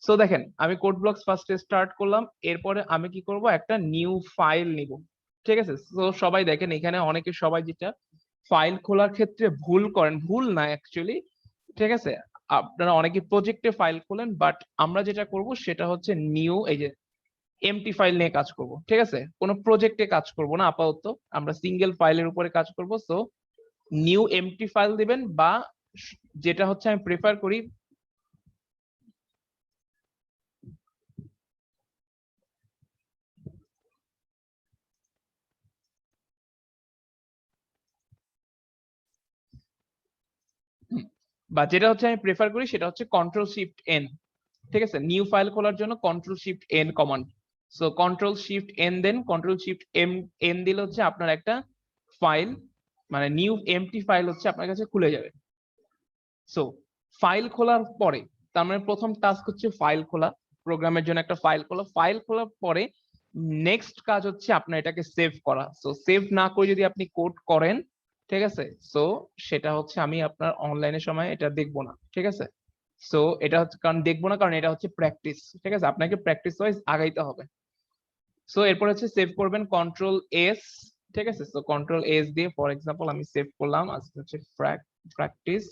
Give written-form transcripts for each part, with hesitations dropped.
So দেখেন আমি code blocks ফার্স্টে স্টার্ট করলাম, এরপরে আমি কি করব, একটা নিউ ফাইল নিব। ঠিক আছে, তো সবাই দেখেন এখানে অনেকে সবাই যেটা ফাইল খোলার ক্ষেত্রে ভুল করেন, ভুল না অ্যাকচুয়ালি, ঠিক আছে, আপনারা অনেকে প্রজেক্টে ফাইল খোলেন, বাট আমরা যেটা করব সেটা হচ্ছে নিউ, এই যে এমটি ফাইল নিয়ে কাজ করব। ঠিক আছে, কোনো প্রজেক্টে কাজ করব না আপাতত, আমরা সিঙ্গেল ফাইলের উপরে কাজ করব। সো নিউ এমটি ফাইল দিবেন, বা যেটা হচ্ছে আমি প্রেফার করি সেটা হচ্ছে কন্ট্রোল শিফট এন। ঠিক আছে, নিউ ফাইল খোলার জন্য control shift N command. So control shift N then control shift N দিলে হচ্ছে আপনার একটা ফাইল, মানে নিউ এমটি ফাইল হচ্ছে আপনার কাছে খুলে যাবে। সো ফাইল খোলার পরে, তার মানে প্রথম টাস্ক হচ্ছে ফাইল খোলা, প্রোগ্রামের জন্য একটা ফাইল খোলা। ফাইল খোলার পরে নেক্সট কাজ হচ্ছে আপনার এটাকে সেভ করা। সো সেভ না করে যদি আপনি কোড করেন, ঠিক আছে, সো সেটা হচ্ছে আমি আপনার অনলাইনের সময় এটা দেখবো না। ঠিক আছে, সো এটা হচ্ছে কারণ দেখবো না, কারণ এটা হচ্ছে প্র্যাকটিস। ঠিক আছে, আপনাকে প্র্যাকটিস ওয়াইজ আগাইতে হবে। সো এরপর হচ্ছে সেভ করবেন কন্ট্রোল এস। ঠিক আছে, সো কন্ট্রোল এস দিয়ে ফর এক্সাম্পল আমি সেভ করলাম, আজকে হচ্ছে প্র্যাকটিস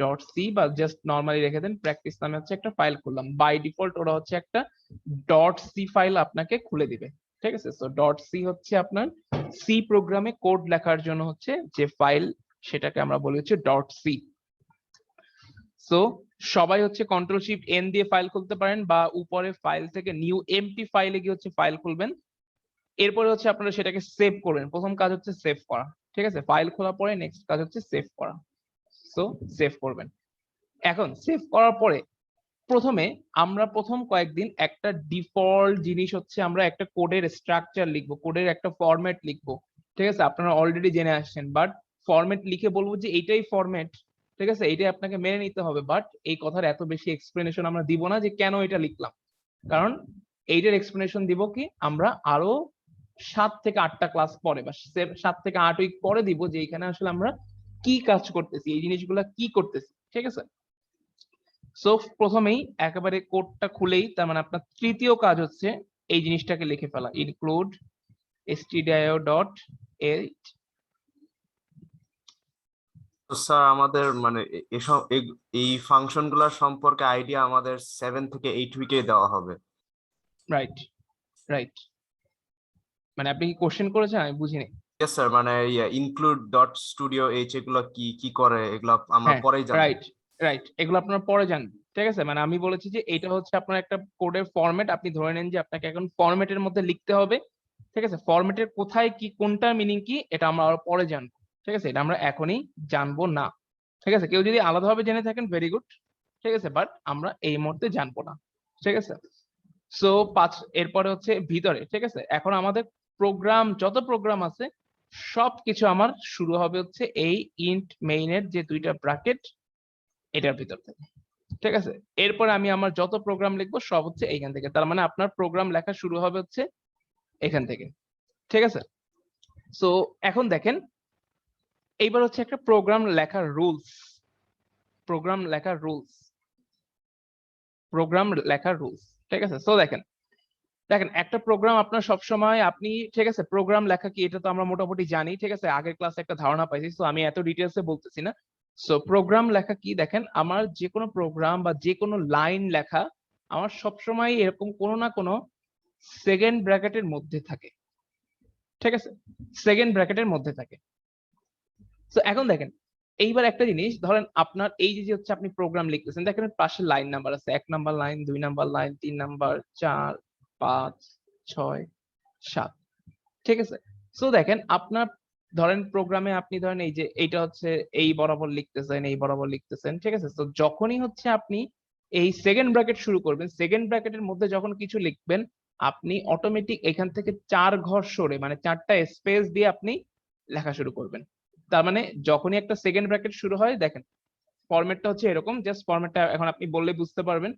ডট সি, বা জাস্ট নর্মালি রেখে দেন প্র্যাকটিস নামে হচ্ছে একটা ফাইল খুললাম। বাই ডিফল্ট ওরা হচ্ছে একটা ডট সি ফাইল আপনাকে খুলে দিবে। ঠিক আছে, সো ডট সি হচ্ছে আপনার সি প্রোগ্রামে কোড লেখার জন্য হচ্ছে যে ফাইল, সেটাকে আমরা বলি হচ্ছে ডট সি। সো সবাই হচ্ছে কন্ট্রোল শিফট এন দিয়ে ফাইল খুলতে পারেন, বা উপরে ফাইল থেকে নিউ এমটি ফাইলে গিয়ে হচ্ছে ফাইল খুলবেন। এরপরে হচ্ছে আপনারা সেটাকে সেভ করবেন। প্রথম কাজ হচ্ছে সেভ করা। ঠিক আছে, ফাইল খোলার পরে নেক্সট কাজ হচ্ছে সেভ করা। সো সেভ করবেন। এখন সেভ করার পরে প্রথমে আমরা প্রথম কয়েকদিন একটা ডিফল্ট জিনিস হচ্ছে আমরা একটা কোডের স্ট্রাকচার লিখবো, কোডের একটা ফরম্যাট লিখবো। ঠিক আছে, আপনারা অলরেডি জেনে আসছেন, বাট ফরম্যাট লিখে বলবো যে এইটাই ফরম্যাট। ঠিক আছে, এইটাই আপনাকে মেনে নিতে হবে, বাট এই কথার এত বেশি এক্সপ্লেনেশন আমরা দিব না যে কেন এটা লিখলাম, কারণ এইটার এক্সপ্লেনেশন দিব কি আমরা আরো 7 থেকে 8টা ক্লাস পরে, বা 7 থেকে 8 উইক পরে দিব, যে এখানে আসলে আমরা কি কাজ করতেছি, এই জিনিসগুলা কি করতেছি। ঠিক আছে, সো প্রথমেই একেবারে কোডটা খুলেই, তার মানে আপনার তৃতীয় কাজ হচ্ছে এই জিনিসটাকে লিখে ফেলা, ইনক্লুড stdio ডট এইট। তো স্যার আমাদের মানে এসব এই ফাংশন গুলোর সম্পর্কে আইডিয়া আমাদের 7 থেকে 8 উইকে দেওয়া হবে। রাইট, রাইট, মানে আপনি কি কোশ্চেন করেছেন, আমি বুঝিনি। ইয়েস স্যার, মানে ইনক্লুড ডট স্টুডিও এইচ এগুলো কি কি করে এগুলো আমরা হ্যাঁ, পরেই জানবো। রাইট, রাইট, এগুলো আপনারা পরে জানবেন। ঠিক আছে, মানে আমি বলেছি যে এটা হচ্ছে আপনার একটা কোডের ফরম্যাট, আপনি ধরে নেন যে আপনাকে এখন ফরম্যাটের মধ্যে লিখতে হবে। ঠিক আছে, ফরম্যাটের কোথায় কি, কোনটার মিনিং কি, এটা আমরা আরো পরে জানবো। ঠিক আছে, এটা আমরা এখনই জানবো না। ঠিক আছে, কেউ যদি আলাদাভাবে জেনে থাকেন ভেরি গুড। ঠিক আছে, বাট আমরা এই মুহূর্তে জানবো না। ঠিক আছে, সো এরপরে হচ্ছে ভিতরে। ঠিক আছে, এখন আমাদের প্রোগ্রাম, যত প্রোগ্রাম আছে সবকিছু আমার শুরু হবে হচ্ছে এই ইন্ট মেইনের যে 2টা ব্র্যাকেট, এটার ভিতর থেকে। ঠিক আছে, এরপরে আমি আমার যত প্রোগ্রাম লিখবো সব হচ্ছে এইখান থেকে, তার মানে আপনার প্রোগ্রাম লেখা শুরু হবে হচ্ছে এখান থেকে। ঠিক আছে, সো এখন দেখেন এইবার হচ্ছে একটা প্রোগ্রাম লেখার রুলস। প্রোগ্রাম লেখার রুলস, প্রোগ্রাম লেখার রুলস। ঠিক আছে, সো দেখেন, দেখেন একটা প্রোগ্রাম আপনার সবসময় আপনি, ঠিক আছে, প্রোগ্রাম লেখা কি এটা তো আমরা মোটামুটি জানি। ঠিক আছে, আগের ক্লাসে একটা ধারণা পাইছি, তো আমি এত ডিটেলসে বলতেছি না। সো প্রোগ্রাম লেখা কি, দেখেন আমার যে কোনো প্রোগ্রাম বা যে কোনো লাইন লেখা আমার সবসময় এরকম কোনো না কোনো সেকেন্ড ব্র্যাকেটের মধ্যে থাকে। ঠিক আছে, সেকেন্ড ব্র্যাকেটের মধ্যে থাকে। তো এখন দেখেন এইবার একটা জিনিস ধরেন, আপনার এই যে হচ্ছে আপনি প্রোগ্রাম লিখতেছেন, দেখেন পাশে লাইন নাম্বার আছে, 1 number line, 2 number line, 3 number, 4, 5, 6, 7। ঠিক আছে, সো দেখেন আপনার ধরেন প্রোগ্রামে আপনি ধরেন এই যে এইটা হচ্ছে এই বরাবর লিখতেছেন, এই বরাবর লিখতেছেন। ঠিক আছে, তো যখনই হচ্ছে আপনি এই সেকেন্ড ব্র্যাকেট শুরু করবেন, সেকেন্ড ব্র্যাকেটের মধ্যে যখন কিছু লিখবেন, আপনি অটোমেটিক এখান থেকে 4 ঘর সরে, মানে 4টা স্পেস দিয়ে আপনি লেখা শুরু করবেন। তার মানে যখনই একটা সেকেন্ড ব্র্যাকেট শুরু হয়, দেখেন ফরম্যাটটা হচ্ছে এরকম, জাস্ট ফরম্যাটটা এখন আপনি বললে বুঝতে পারবেন।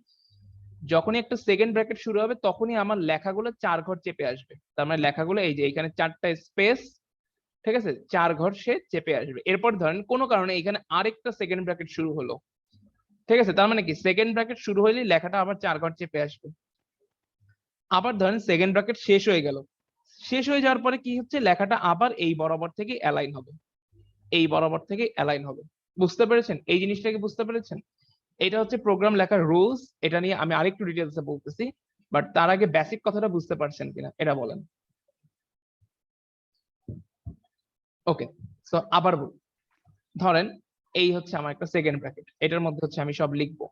যখনই একটা সেকেন্ড ব্র্যাকেট শুরু হবে তখনই আমার লেখাগুলো 4 ঘর চেপে আসবে, তার মানে লেখাগুলো এই যে এখানে 4টা স্পেস, ঠিক আছে, 4 ঘর সে চেপে আসবে। এরপর ধরেন কোনো কারণে এখানে আরেকটা সেকেন্ড ব্র্যাকেট শুরু হলো, ঠিক আছে, তার মানে কি সেকেন্ড ব্র্যাকেট শুরু হইলেই লেখাটা আবার 4 ঘর চেপে আসবে। আবার ধরেন সেকেন্ড ব্র্যাকেট শেষ হয়ে গেল, শেষ হয়ে যাওয়ার পরে কি হচ্ছে, লেখাটা আবার এই বরাবর থেকে অ্যালাইন হবে, এই বরাবর থেকে অ্যালাইন হবে। বুঝতে পেরেছেন এই জিনিসটাকে? বুঝতে পেরেছেন? এটা হচ্ছে প্রোগ্রাম লেখার রুলস। এটা নিয়ে আমি আরেকটু ডিটেলসে বলতেছি, বাট তার আগে বেসিক কথাটা বুঝতে পারছেন কিনা এটা বলেন। ওকে, সো আবার ধরেন এই হচ্ছে আমার একটা সেকেন্ড ব্র্যাকেট, এটার মধ্যে হচ্ছে আমি সব লিখবো।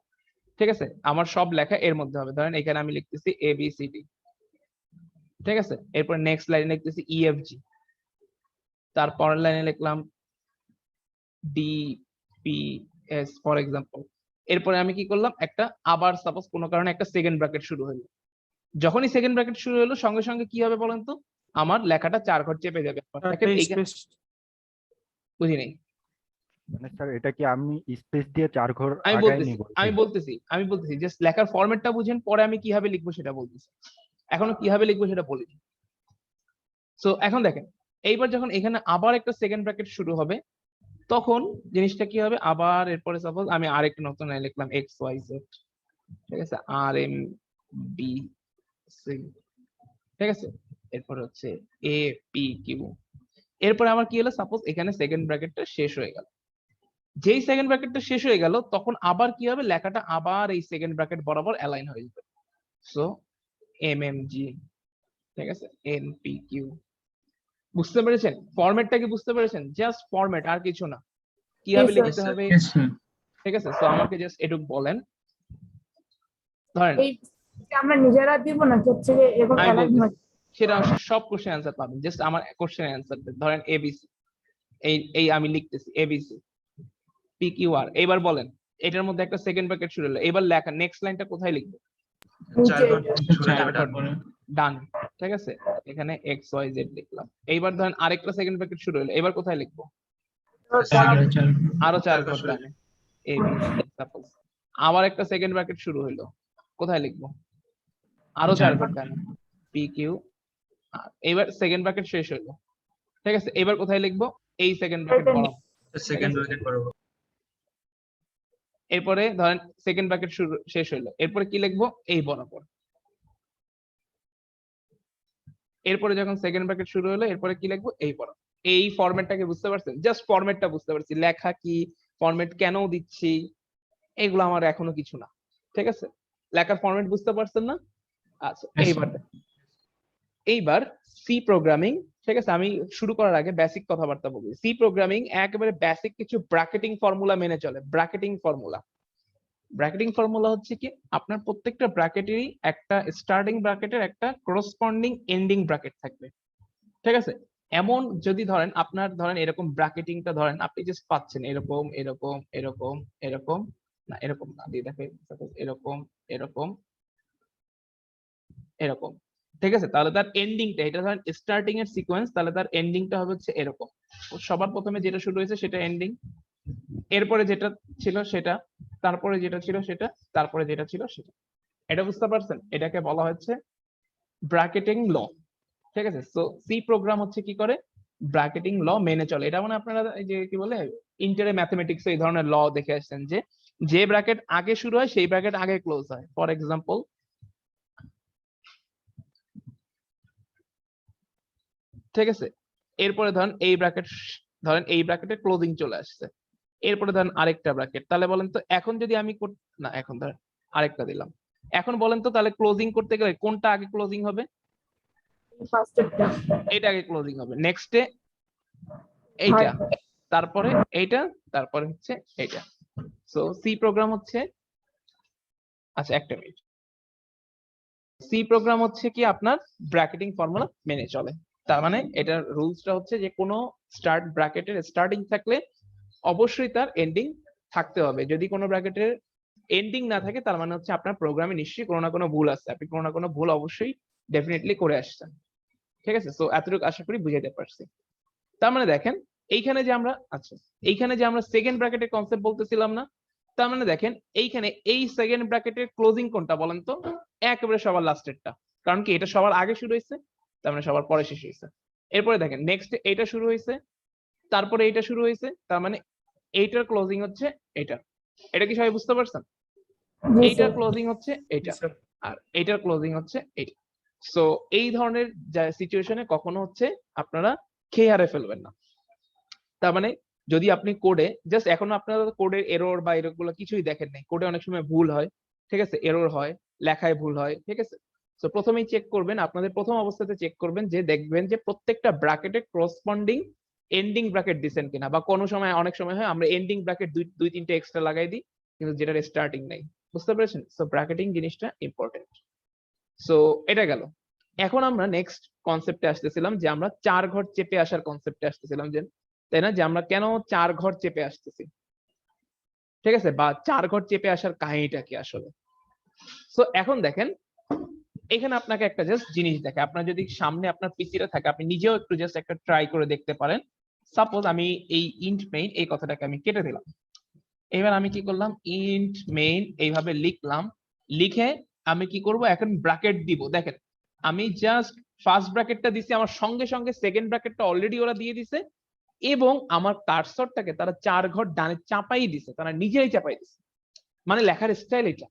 ঠিক আছে, আমার সব লেখা এর মধ্যে হবে। ধরেন এখানে আমি লিখতেছি ABCD, ঠিক আছে। এরপর নেক্সট লাইনে লিখতেছি EFG, তারপরের লাইনে লিখলাম DPS ফর এক্সাম্পল। এরপরে আমি কি করলাম, একটা আবার সাপোজ কোনো কারণে একটা সেকেন্ড ব্র্যাকেট শুরু হলো। যখনই সেকেন্ড ব্র্যাকেট শুরু হলো সঙ্গে সঙ্গে কি হবে বলেন তো, আমার লেখাটা 4 ঘর চেপে যাবে। বুঝি নাই। মানে স্যার এটা কি আমি স্পেস দিয়ে 4 ঘর আমি আগায় বলতেছি নিব? আমি বলতেছি জাস্ট লেখার ফরম্যাটটা বুঝেন, পরে আমি কিভাবে লিখবো সেটা বলতেছি। এখনো কিভাবে লিখবো সেটা বলি। সো এখন দেখেন, এইবার যখন এখানে আবার একটা সেকেন্ড ব্র্যাকেট শুরু হবে, তখন জিনিসটা কি হবে, আবার এরপরে সাপোজ আমি আরেকটা নতুন লাইন লিখলাম XYZ, ঠিক আছে, RMBC, ঠিক আছে। এরপর হচ্ছে APQ। এরপরে আমার কি হলো, সাপোজ এখানে সেকেন্ড ব্র্যাকেটটা শেষ হয়ে গেল। যেই সেকেন্ড ব্র্যাকেটটা শেষ হয়ে গেল তখন আবার কি হবে, লেখাটা আবার এই সেকেন্ড ব্র্যাকেট বরাবর অ্যালাইন হয়ে যাবে। সো MMG, ঠিক আছে, NPQ। বুঝতে পেরেছেন ফরম্যাটটা কি? বুঝতে পেরেছেন? জাস্ট ফরম্যাট, আর কিছু না। কিভাবে লিখতে হবে, ঠিক আছে। সো আমাকে জাস্ট এটুকু বলেন। ধরেন আমরা নিজেরা দিব না, হচ্ছে এরকম আমি অ্যালাইন বলতেছি, হয়। সেটা সব কোশ্চেন অ্যান্সার পাবেন, জাস্ট আমার কোশ্চেন অ্যান্সার দেন। ধরেন ABC, এই আমি লিখতেছি ABC PQR। এবার বলেন এটার মধ্যে একটা সেকেন্ড ব্র্যাকেট শুরু হলো, এবার লেখা নেক্সট লাইনটা কোথায় লিখবো? ডান, ঠিক আছে। এখানে XYZ লিখলাম। এইবার ধরেন আরেকটা সেকেন্ড ব্র্যাকেট শুরু হলো, এবার কোথায় লিখবো? আরো 4 ঘর ডানে, ABC সাপোজ। আবার একটা সেকেন্ড ব্র্যাকেট শুরু হলো, কোথায় লিখবো? আরো 4 ঘর ডানে, PQ। এবার সেকেন্ড ব্র্যাকেট শেষ হলো, ঠিক আছে। এবার কোথায় লিখবো? এই সেকেন্ড ব্র্যাকেট বরাবর। এরপরে ধরেন সেকেন্ড ব্র্যাকেট শুরু শেষ হলো, এরপরে কি লিখবো? এই বরাবর। এরপরে যখন সেকেন্ড ব্র্যাকেট শুরু হলো এরপরে কি লিখবো? এই বরাবর। এই ফরম্যাটটাকে বুঝতে পারছেন? জাস্ট ফরম্যাটটা বুঝতে পারছি, লেখা কি, ফরম্যাট কেন দিচ্ছি, এগুলো আমার এখনো কিছু না, ঠিক আছে। লেখার ফরম্যাট বুঝতে পারছেন না? আচ্ছা, এইবার সি প্রোগ্রামিং, ঠিক আছে। আমি শুরু করার আগে বেসিক কথাবার্তা বলি। সি প্রোগ্রামিং একেবারে বেসিক কিছু ব্র্যাকেটিং ফর্মুলা মেনে চলে। ব্র্যাকেটিং ফর্মুলা হচ্ছে কি, আপনার প্রত্যেকটা ব্র্যাকেটেরই একটা স্টার্টিং ব্র্যাকেটের একটা করসপন্ডিং এন্ডিং ব্র্যাকেট থাকবে, ঠিক আছে। এমন যদি ধরেন আপনার ধরেন এরকম ব্র্যাকেটিংটা ধরেন আপনি জাস্ট পাচ্ছেন এরকম এরকম এরকম এরকম, না এরকম না দিয়ে দেখেন, এরকম এরকম এরকম, ঠিক আছে। তাহলে তার এন্ডিংটা, এটা ধরেন স্টার্টিং এর সিকোয়েন্স, তাহলে তার এন্ডিংটা হবে হচ্ছে এরকম। সবার প্রথমে যেটা শুরু হয়েছে সেটা এন্ডিং, এরপরে যেটা ছিল সেটা, তারপরে যেটা ছিল সেটা, তারপরে যেটা ছিল সেটা। এটা বুঝতে পারছেন? এটাকে বলা হচ্ছে ব্র্যাকেটিং ল, ঠিক আছে। সো সি প্রোগ্রাম হচ্ছে কি করে, ব্র্যাকেটিং ল মেনে চলে। এটা মানে আপনারা এই যে কি বলে ইন্টারে ম্যাথমেটিক্স এই ধরনের ল দেখে আসছেন, যে ব্র্যাকেট আগে শুরু হয় সেই ব্র্যাকেট আগে ক্লোজ হয়। ফর এক্সাম্পল, ঠিক আছে। এরপরে ধরেন এই ব্র্যাকেটের ক্লোজিং চলে আসছে, এরপরে ধরেন আরেকটা ব্র্যাকেট। তাহলে বলেন তো এখন যদি আমি না, এখন ধরেন আরেকটা দিলাম, এখন বলেন তো তাহলে ক্লোজিং করতে গেলে কোনটা আগে ক্লোজিং হবে? এটা আগে ক্লোজিং হবে, নেক্সটে এইটা, তারপরে এইটা, তারপরে হচ্ছে এইটা। সো সি প্রোগ্রাম হচ্ছে, আচ্ছা একটা মিনিট, সি প্রোগ্রাম হচ্ছে কি আপনার ব্র্যাকেটিং ফর্মুলা মেনে চলে। তার মানে এটার রুলসটা হচ্ছে যে কোনো স্টার্ট ব্র্যাকেটের স্টার্টিং থাকলে অবশ্যই তার এন্ডিং থাকতে হবে। যদি কোনো ব্র্যাকেটের এন্ডিং না থাকে তার মানে হচ্ছে আপনার প্রোগ্রামে নিশ্চয়ই কোনো না কোনো ভুল আছে, আপনি কোনো না কোনো ভুল অবশ্যই ডেফিনেটলি করে আসছেন, ঠিক আছে। সো এতটুকু আশা করি বুঝাইতে পারছি। তার মানে দেখেন এইখানে যে আমরা সেকেন্ড ব্র্যাকেটের কনসেপ্ট বলতেছিলাম না, তার মানে দেখেন এইখানে এই সেকেন্ড ব্র্যাকেটের ক্লোজিং কোনটা বলেন তো? একেবারে সবার লাস্টেরটা, কারণ কি এটা সবার আগে শুরু হয়েছে, তার মানে সবার পরে শেষ হয়েছে। এরপরে দেখেন নেক্সট এটা শুরু হয়েছে, তারপরে এটা শুরু হয়েছে, তার মানে এইটার ক্লোজিং হচ্ছে এটা, এটা কি সবাই বুঝতে পারছেন? জি এইটার স্যার। ক্লোজিং হচ্ছে এটা, আর এইটার ক্লোজিং হচ্ছে এইটা। সো এই ধরনের সিচুয়েশনে কখনো হচ্ছে আপনারা খেয়ে হারে ফেলবেন না। তার মানে যদি আপনি কোডে জাস্ট এখনো আপনারা কোডের এরর বা এরগুলো কিছুই দেখেন নাই, কোডে অনেক সময় ভুল হয়, ঠিক আছে, এরর হয়, লেখায় ভুল হয়, ঠিক আছে। তো প্রথমেই চেক করবেন, আপনাদের প্রথম অবস্থাতে চেক করবেন যে দেখবেন যে প্রত্যেকটা ব্র্যাকেটে করসপন্ডিং এন্ডিং ব্র্যাকেট দিচ্ছেন কিনা, বা কোনো সময় অনেক সময় হয় আমরা এন্ডিং ব্র্যাকেট দুই তিনটে এক্সট্রা লাগাই দিই কিন্তু যেটার স্টার্টিং নাই। বুঝতে পেরেছেন? সো ব্র্যাকেটিং জিনিসটা ইম্পর্টেন্ট। সো এটা গেল। এখন আমরা নেক্সট কনসেপ্টে আসতেছিলাম যে আমরা 4 ঘর চেপে আসার কনসেপ্টে আসতেছিলাম, যে তাই না, যে আমরা কেন 4 ঘর চেপে আসতেছি, ঠিক আছে, বা 4 ঘর চেপে আসার কাহিনীটা কি আসলে। সো এখন দেখেন, এখানে আপনাকে একটা জাস্ট জিনিস দেখে, আপনার যদি সামনে আপনার পিসিটা থাকে আপনি নিজেও একটু জাস্ট একটা ট্রাই করে দেখতে পারেন। সাপোজ আমি এই ইন্ট মেইন এই কথাটাকে আমি কেটে দিলাম, এবার আমি কি করলাম, ইন্ট মেইন এইভাবে লিখলাম, লিখে আমি কি করব, এখন ব্র্যাকেট দিব। দেখেন আমি জাস্ট ফার্স্ট ব্র্যাকেটটা দিছি, আমার সঙ্গে সঙ্গে সেকেন্ড ব্র্যাকেটটা অলরেডি ওরা দিয়ে দিছে, এবং আমার কার্সরটাকে তারা 4 ঘর ডানে চাপাই দিছে, তারা নিজেই চাপাই দিছে। মানে লেখার স্টাইল এটা,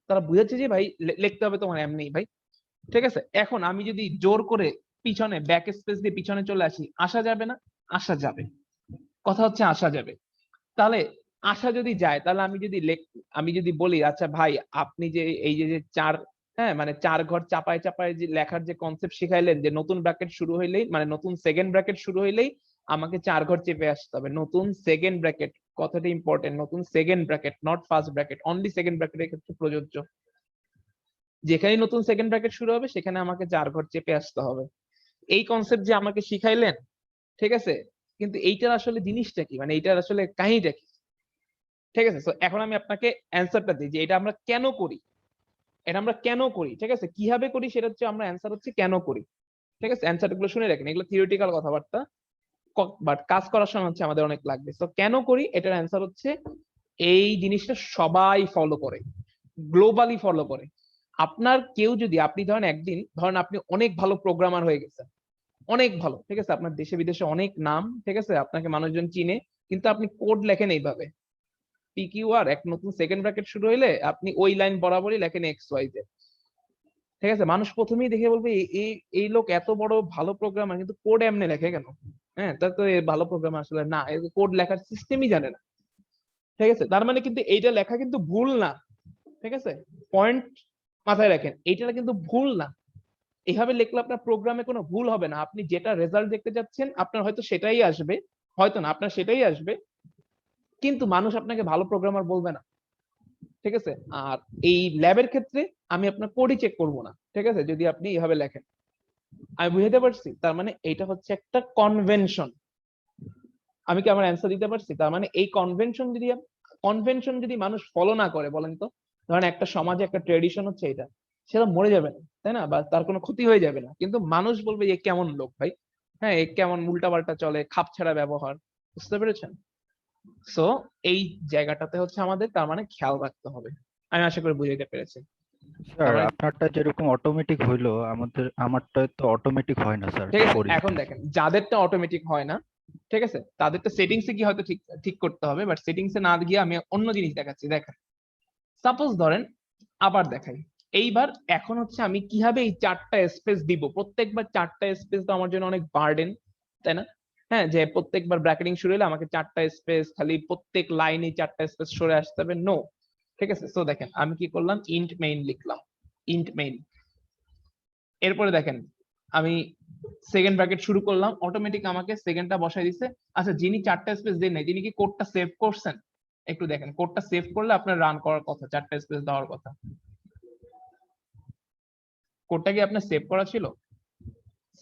তারা বুঝাচ্ছে যে ভাই লিখতে হবে তোমার এমনি ভাই, ঠিক আছে। এখন আমি যদি জোর করে পিছনে ব্যাক স্পেস দিয়ে পিছনে চলে আসি, আসা যাবে না? আসা যাবে। কথা হচ্ছে আসা যাবে। তাহলে আসা যদি যায়, তাহলে আমি যদি বলি আচ্ছা ভাই আপনি যে এই যে 4, হ্যাঁ মানে 4 ঘর চাপায় চাপায় যে লেখার যে কনসেপ্ট শিখাইলেন, যে নতুন ব্র্যাকেট শুরু হইলেই মানে নতুন সেকেন্ড ব্র্যাকেট শুরু হইলেই আমাকে 4 ঘর চেপে আসতে হবে। নতুন সেকেন্ড ব্র্যাকেট, কথাটা ইম্পর্টেন্ট, নতুন second bracket, not first bracket, only second ব্র্যাকেটের ক্ষেত্রে প্রযোজ্য। যেখানে নতুন সেকেন্ড ব্র্যাকেট শুরু হবে সেখানে আমাকে 4 ঘর চেপে আসতে হবে। এই কনসেপ্ট যে আমাকে শিখাইলেন, ঠিক আছে, কিন্তু এইটার আসলে জিনিসটা কি, মানে এইটার আসলে কাহিনীটা কি, ঠিক আছে। তো এখন আমি আপনাকে অ্যান্সারটা দিই যে এটা আমরা কেন করি, এটা আমরা কেন করি, ঠিক আছে, কিভাবে করি সেটা হচ্ছে আমরা অ্যান্সার হচ্ছে কেন করি, ঠিক আছে। অ্যান্সার গুলো শুনে রাখেন, এগুলো থিওরিটিক্যাল কথাবার্তা, বাট কাজ করার সময় হচ্ছে আমাদের অনেক লাগবে। তো কেন করি, এটার অ্যান্সার হচ্ছে এই জিনিসটা সবাই ফলো করে, গ্লোবালি ফলো করে। আপনার কেউ যদি, আপনি ধরেন একদিন ধরেন আপনি অনেক ভালো প্রোগ্রামার হয়ে গেছেন, অনেক ভালো, ঠিক আছে, আপনার দেশে বিদেশে অনেক নাম, ঠিক আছে, আপনাকে মানুষজন চিনে, কিন্তু আপনি কোড লেখেন এইভাবে, PQR এক নতুন সেকেন্ড ব্র্যাকেট শুরু হইলে আপনি ওই লাইন বরাবরই লেখেন XYZ, ঠিক আছে। মানুষ প্রথমেই দেখে বলবে এই লোক এত বড় ভালো প্রোগ্রামার কিন্তু কোড এমনি লেখে কেন, হ্যাঁ তা তো এ ভালো প্রোগ্রামার আসলে না, কোড লেখার সিস্টেমই জানে না, ঠিক আছে। তার মানে কিন্তু এইটা লেখা কিন্তু ভুল না, ঠিক আছে, পয়েন্ট মাথায় রাখেন, এইটা কিন্তু ভুল না। এইভাবে লিখলে আপনার প্রোগ্রামে কোনো ভুল হবে না, আপনি যেটা রেজাল্ট দেখতে যাচ্ছেন আপনার হয়তো সেটাই আসবে, হয়তো না আপনার সেটাই আসবে, কিন্তু মানুষ আপনাকে ভালো প্রোগ্রামার বলবে না, ঠিক আছে। আর এই ল্যাবের ক্ষেত্রে আমি আপনার কোডই চেক করবো না, ঠিক আছে, যদি আপনি এইভাবে লেখেন। আমি বুঝতে পারছি, তার মানে এইটা হচ্ছে একটা কনভেনশন। আমি কি আমার অ্যান্সার দিতে পারছি? তার মানে এই কনভেনশন যদি মানুষ ফলো না করে, বলেন তো, ধরেন একটা সমাজে একটা ট্রেডিশন হচ্ছে এটা, সেটা মরে যাবে না, তাই না, বা তার কোনো ক্ষতি হয়ে যাবে না, কিন্তু মানুষ বলবে এ কেমন লোক ভাই, হ্যাঁ এ কেমন উল্টাপাল্টা চলে, খাপছাড়া ব্যবহার। বুঝতে পেরেছেন? সো এই জায়গাটাতে হচ্ছে আমাদের তার মানে খেয়াল রাখতে হবে। আমি আশা করি বুঝাইতে পেরেছি। স্যার তার মানে আপনারটা যেরকম অটোমেটিক হইলো আমারটা তো অটোমেটিক হয় না স্যার, ঠিক আছে, সরি। এখন দেখেন যাদেরটা অটোমেটিক হয় না, ঠিক আছে, তাদেরটা সেটিংসে কি হয়তো ঠিক ঠিক করতে হবে, বাট সেটিংসে না গিয়ে আমি অন্য জিনিস দেখাচ্ছি। দেখেন সাপোজ ধরেন, আবার দেখাই, এইবার এখন হচ্ছে আমি কিভাবে এই 4টা স্পেস দিব, প্রত্যেকবার 4টা স্পেস তো আমার জন্য অনেক বার্ডেন, তাই না, হ্যাঁ যে প্রত্যেকবার ব্র্যাকেটিং শুরু হলে আমাকে 4টা স্পেস, খালি প্রত্যেক লাইনে 4টা স্পেস সরে আসতে হবে, নো, ঠিক আছে। সো দেখেন আমি কি করলাম, ইন্ট মেইন লিখলাম, ইন্ট মেইন, এরপরে দেখেন আমি সেকেন্ড ব্র্যাকেট শুরু করলাম, অটোমেটিক আমাকে সেকেন্ডটা বসাই দিছে। আচ্ছা যিনি 4টা স্পেস দেন নাই তিনি কি কোডটা সেভ করছেন? একটু দেখেন, কোডটা সেভ করলে আপনার রান করার কথা, 4টা স্পেস দেওয়ার কথা, কোডটা কি আপনার সেভ করা ছিল?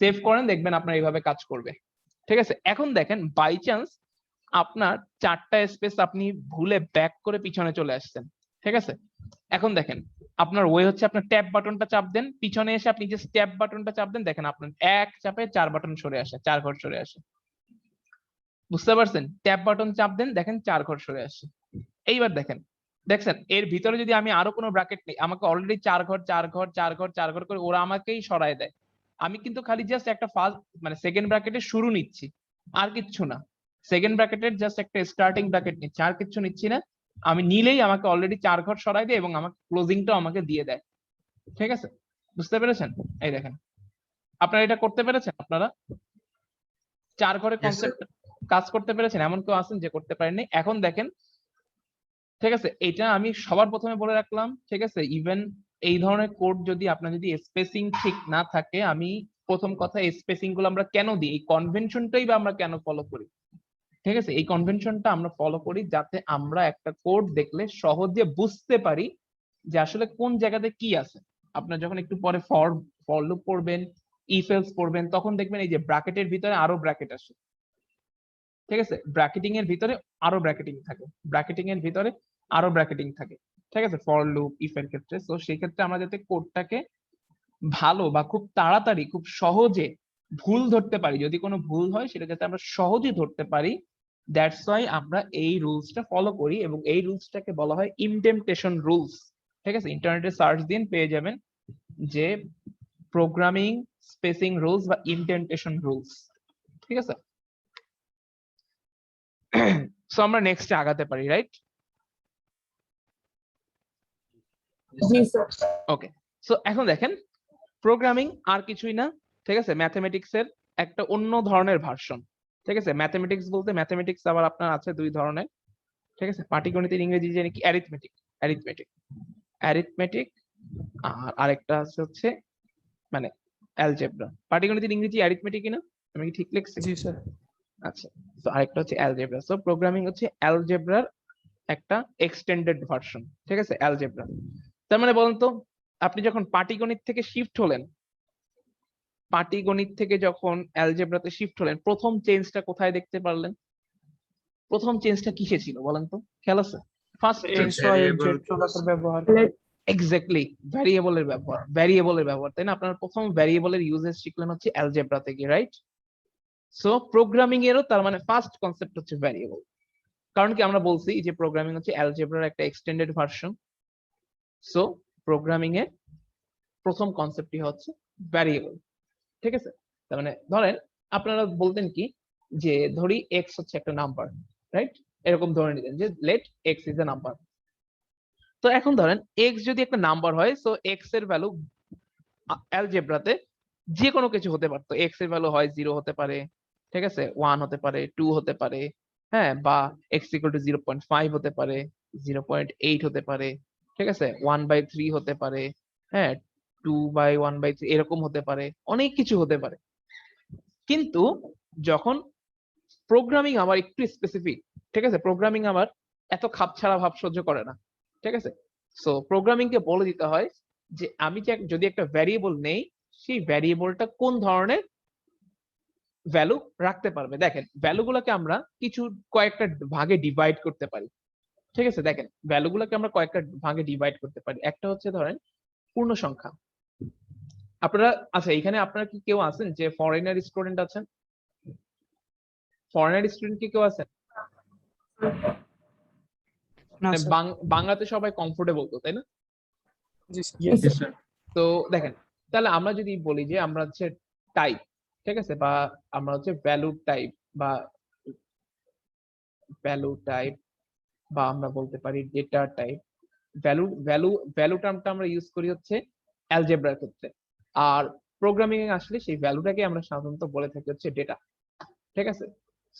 সেভ করেন, দেখবেন আপনার এইভাবে কাজ করবে, ঠিক আছে। এখন দেখেন বাই চান্স আপনার 4টা স্পেস আপনি ভুলে ব্যাক করে পিছনে চলে আসছেন, ঠিক আছে। এখন দেখেন আপনার ওয়ে হচ্ছে আপনার ট্যাব বাটনটা চাপ দেন, পিছনে এসে আপনি যে ট্যাব বাটনটা চাপ দেন, দেখেন আপনার এক চাপে 4 বাটন সরে আসে, 4 ঘর সরে আসে। বুঝতে পারছেন? ট্যাব বাটন চাপ দেন, দেখেন 4 ঘর সরে আসে। এইবার দেখছেন এর ভিতরে যদি আমি আরো কোনো ব্র্যাকেট নেই, আমাকে অলরেডি 4 ঘর 4 ঘর 4 ঘর 4 ঘর করে ওরা আমাকেই সরায় দেয়। আমি কিন্তু খালি জাস্ট একটা ফার্স্ট মানে সেকেন্ড ব্র্যাকেটের শুরু নিচ্ছি, আর কিচ্ছু না। সেকেন্ড ব্র্যাকেটের জাস্ট একটা স্টার্টিং ব্র্যাকেট নিচ্ছি, আর কিচ্ছু নিচ্ছি না। আমি নিলেই আমাকে অলরেডি 4 ঘর সরাই দেয় এবং আমাকে ক্লোজিংটাও আমাকে দিয়ে দেয়। ঠিক আছে, বুঝতে পেরেছেন? এই দেখেন, আপনারা এটা করতে পেরেছেন? আপনারা 4 ঘরের Yes, sir. কনসেপ্ট কাজ করতে পেরেছেন? এমন কেউ আছেন যে করতে পারেননি? এখন দেখেন, ঠিক আছে, এটা আমি সবার প্রথমে বলে রাখলাম, ঠিক আছে, ইভেন এই ধরনের কোড যদি আপনার যদি স্পেসিং ঠিক না থাকে, আমি প্রথম কথা স্পেসিং গুলো আমরা কেন দিই, এই কনভেনশনটাই বা আমরা কেন ফলো করি? ঠিক আছে, এই কনভেনশনটা আমরা ফলো করি যাতে আমরা একটা কোড দেখলে সহজে বুঝতে পারি যে আসলে কোন জায়গাতে কি আছে। আপনার যখন একটু পরে ফর লুপ পড়বেন, ইফ এলস পড়বেন, তখন দেখবেন এই যে ব্র্যাকেটের ভিতরে আরো ব্র্যাকেট আসে। ঠিক আছে, ব্র্যাকেটিং এর ভিতরে আরো ব্র্যাকেটিং থাকে, ব্র্যাকেটিং এর ভিতরে আরো ব্র্যাকেটিং থাকে। ঠিক আছে, ফর লুপ ইফ এর ক্ষেত্রে। তো সেই ক্ষেত্রে আমরা যাতে কোডটাকে ভালো বা খুব তাড়াতাড়ি খুব সহজে ভুল ধরতে পারি, যদি কোনো ভুল হয় সেটা যাতে আমরা সহজে ধরতে পারি, দ্যাটস ওয়াই আমরা এই রুলসটা ফলো করি, এবং এই রুলসটাকে বলা হয় ইনডেন্টেশন রুলস। ঠিক আছে, ইন্টারনেটে সার্চ দিন, পেয়ে যাবেন যে প্রোগ্রামিং স্পেসিং রুলস বা ইনডেন্টেশন রুলস। ঠিক আছে, সো আমরা নেক্সটে আগাতে পারি, রাইট? জি স্যার। ওকে, সো এখন দেখেন, প্রোগ্রামিং আর কিছুই না, ঠিক আছে, ম্যাথমেটিক্স এর একটা অন্য ধরনের ভার্সন। ঠিক আছে, ম্যাথমেটিক্স বলতে ম্যাথমেটিক্স আবার আপনার আছে দুই ধরনের। ঠিক আছে, পাটিগণিতের ইংরেজি জানি কি অ্যারিথমেটিক, অ্যারিথমেটিক অ্যারিথমেটিক, আর আরেকটা আছে হচ্ছে মানে অ্যালজেব্রা। পাটিগণিতের ইংরেজি অ্যারিথমেটিক না? আমি কি ঠিক লিখছি? জি স্যার। আচ্ছা, তো আরেকটা হচ্ছে অ্যালজেব্রা। সো প্রোগ্রামিং হচ্ছে অ্যালজেব্রার একটা এক্সটেন্ডেড ভার্সন। ঠিক আছে, অ্যালজেব্রা। তার মানে বলুন তো, আপনি যখন পাটিগণিত থেকে শিফট হলেন, পাটিগণিত থেকে যখন অ্যালজেব্রাতে শিফট হলেন, প্রথম চেঞ্জটা কোথায় দেখতে পারলেন? প্রথম চেঞ্জটা কিসে ছিল বলেন তো, খেয়াল আছে? ফার্স্ট এক্স ওয়াই জেড প্রকারের ব্যবহার। এক্স্যাক্টলি, ভ্যারিয়েবলের ব্যবহার, ভ্যারিয়েবলের ব্যবহার, তাই না? আপনার প্রথম ভ্যারিয়েবলের ইউজেস শিখলেন হচ্ছে অ্যালজেব্রা থেকে, রাইট? সো প্রোগ্রামিং এরও তার মানে ফার্স্ট কনসেপ্ট হচ্ছে ভ্যারিয়েবল। কারণ কি আমরা বলছি যে প্রোগ্রামিং হচ্ছে অ্যালজেব্রার একটা এক্সটেন্ডেড ভার্সন। সো প্রোগ্রামিং এর প্রথম কনসেপ্টই হচ্ছে ভ্যারিয়েবল। ঠিক আছে, তার মানে ধরেন আপনারা বলতেন কি যে ধরি এক্স হচ্ছে একটা নাম্বার, রাইট? এরকম ধরে নিতেন যে let x is a number. তো এখন ধরেন এক্স যদি একটা নাম্বার হয়, সো এক্স এর ভ্যালু অ্যালজেব্রাতে যে কোনো কিছু হতে পারতো। এক্স এর ভ্যালু হয় 0 হতে পারে, ঠিক আছে, 1 হতে পারে, 2 হতে পারে, হ্যাঁ, বা এক্স ইকুয়াল টু 0.5 হতে পারে, 0.8 হতে পারে, ঠিক আছে, 1/3 হতে পারে, হ্যাঁ, 2/1/3 এরকম হতে পারে, অনেক কিছু হতে পারে। কিন্তু যখন প্রোগ্রামিং আবার একটু স্পেসিফিক, ঠিক আছে, প্রোগ্রামিং আবার এত খাপছাড়া ভাব সহ্য করে না। ঠিক আছে, সো প্রোগ্রামিং কে বলে দিতে হয় যে আমি যে যদি একটা ভ্যারিয়েবল নেই, সেই ভ্যারিয়েবলটা কোন ধরনের ভ্যালু রাখতে পারবে। দেখেন, ভ্যালুগুলোকে আমরা কিছু কয়েকটা ভাগে ডিভাইড করতে পারি। ঠিক আছে, দেখেন ভ্যালুগুলোকে আমরা কয়েকটা ভাগে ডিভাইড করতে পারি। একটা হচ্ছে ধরেন পূর্ণ সংখ্যা। আপনারা আচ্ছা, এখানে আপনারা কি কেউ আছেন যে ফরেনার স্টুডেন্ট আছেন? ফরেনার স্টুডেন্ট কি কেউ আছেন? না মানে স্যার। বাংলাতে সবাই কমফোর্টেবল তো, তাই না? জি স্যার। জি স্যার। তো দেখেন, তাহলে আমরা যদি বলি যে আমরা হচ্ছে টাইপ, ঠিক আছে, বা আমরা হচ্ছে ভ্যালু টাইপ বা আমরা বলতে পারি data type. Value value value টার্মটা আমরা ইউজ করি হচ্ছে অ্যালজেব্রার ক্ষেত্রে, আর প্রোগ্রামিং এ আসলে সেই ভ্যালুটাকে আমরা সাধারণত বলে থাকি হচ্ছে ডেটা। ঠিক আছে,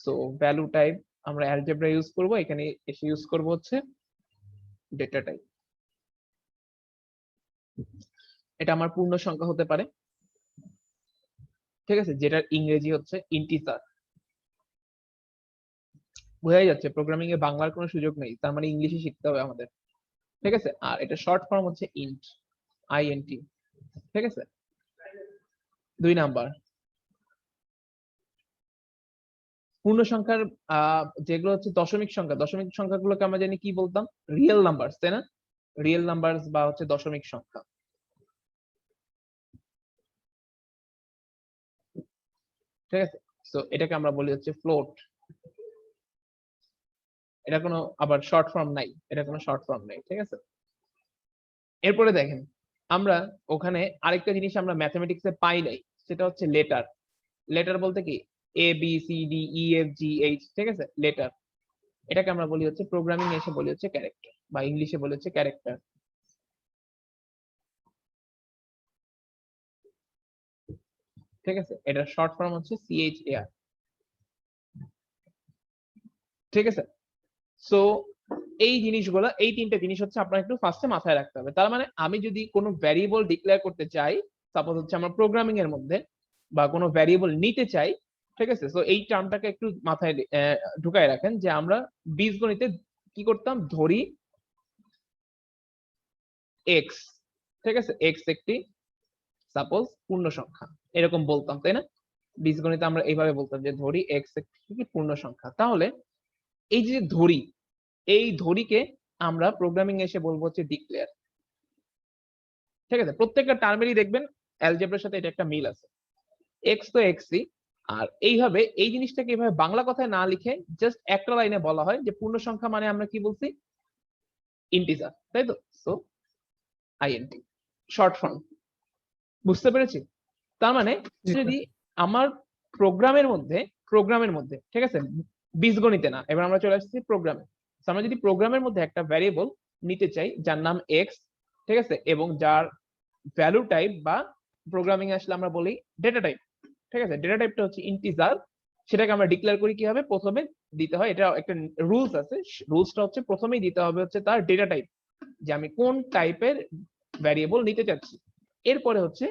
সো ভ্যালু টাইপ আমরা অ্যালজেব্রা ইউজ করব, এখানে এসে ইউজ করব হচ্ছে ডেটা টাইপ। এটা আমার পূর্ণ সংখ্যা হতে পারে, ঠিক আছে, যেটার ইংরেজি হচ্ছে ইন্টিজার। বোঝাই যাচ্ছে প্রোগ্রামিং এ বাংলার কোনো সুযোগ নেই, তার মানে ইংলিশে শিখতে হবে আমাদের। ঠিক আছে, আর এটা শর্ট ফর্ম হচ্ছে ইন্ট, INT। ঠিক আছে, 2 নাম্বার পূর্ণ সংখ্যার যেগুলো হচ্ছে দশমিক সংখ্যা, দশমিক সংখ্যাগুলোকে আমরা জানি কি বলতাম? রিয়েল নাম্বারস, তাই না? রিয়েল নাম্বারস বা হচ্ছে দশমিক সংখ্যা। ঠিক আছে, সো এটাকে আমরা বলি হচ্ছে ফ্লোট। এটা কোনো আবার শর্ট ফর্ম নাই, এটা কোনো শর্ট ফর্ম নাই। ঠিক আছে, এরপরে দেখেন আমরা ওখানে আরেকটা জিনিস আমরা ম্যাথমেটিক্সে পাই নাই, সেটা হচ্ছে লেটার। লেটার বলতে কি? A B C D E F G H, ঠিক আছে, লেটার। এটাকে আমরা বলি হচ্ছে প্রোগ্রামিং এসে বলি হচ্ছে ক্যারেক্টার, বা ইংলিশে বলি হচ্ছে ক্যারেক্টার। ঠিক আছে, এটার শর্ট ফর্ম হচ্ছে CHAR। ঠিক আছে, সো এই জিনিসগুলো, এই তিনটে জিনিস হচ্ছে আপনার একটু ফার্স্টে মাথায় রাখতে হবে। তার মানে আমি যদি কোনো ভ্যারিয়েবল ডিক্লেয়ার করতে চাই, সাপোজ হচ্ছে আমরা প্রোগ্রামিং এর মধ্যে, বা কোনো ভ্যারিয়েবল নিতে চাই, ঠিক আছে, সো এই টার্মটাকে একটু মাথায় ঢুকায় রাখেন যে আমরা বীজগণিতে কি করতাম, ধরি এক্স, ঠিক আছে, এক্স একটি সাপোজ পূর্ণ সংখ্যা, এরকম বলতাম, তাই না? বীজগণিতে আমরা এইভাবে বলতাম যে ধরি এক্স একটি পূর্ণ সংখ্যা। তাহলে এই যে ধরি, এই ধরিকে আমরা প্রোগ্রামিং এসে বলবো হচ্ছে ডিক্লেয়ার। ঠিক আছে, প্রত্যেকটা টার্মেরই দেখবেন অ্যালজেব্রার সাথে এটা একটা মিল আছে। এক্স তো এক্সই, আর এইভাবে এই জিনিসটাকে এইভাবে বাংলা কথায় না লিখে জাস্ট একটা লাইনে বলা হয় যে পূর্ণ সংখ্যা মানে আমরা কি বলছি, ইন্টিজার, তাই তো? সো আইএনটি শর্ট ফর্ম, বুঝতে পেরেছি? তার মানে যদি আমার প্রোগ্রামের মধ্যে ঠিক আছে, বীজগণিতে না, এবার আমরা চলে আসছি প্রোগ্রামে। আমরা যদি প্রোগ্রামের মধ্যে একটা ভ্যারিয়েবল নিতে চাই যার নাম এক্স, ঠিক আছে, এবং যার ভ্যালু টাইপ বা প্রোগ্রামিং এ আসলে আমরা বলি ডেটা টাইপ, ঠিক আছে, ডেটা টাইপটা হচ্ছে ইন্টিজার, সেটাকে আমরা ডিক্লেয়ার করি কিভাবে, প্রথমে দিতে হয়, এটা একটা রুলস আছে, রুলসটা হচ্ছে প্রথমেই দিতে হবে হচ্ছে তার ডেটা টাইপ, যে আমি কোন টাইপের ভ্যারিয়েবল নিতে চাচ্ছি, এরপরে হচ্ছে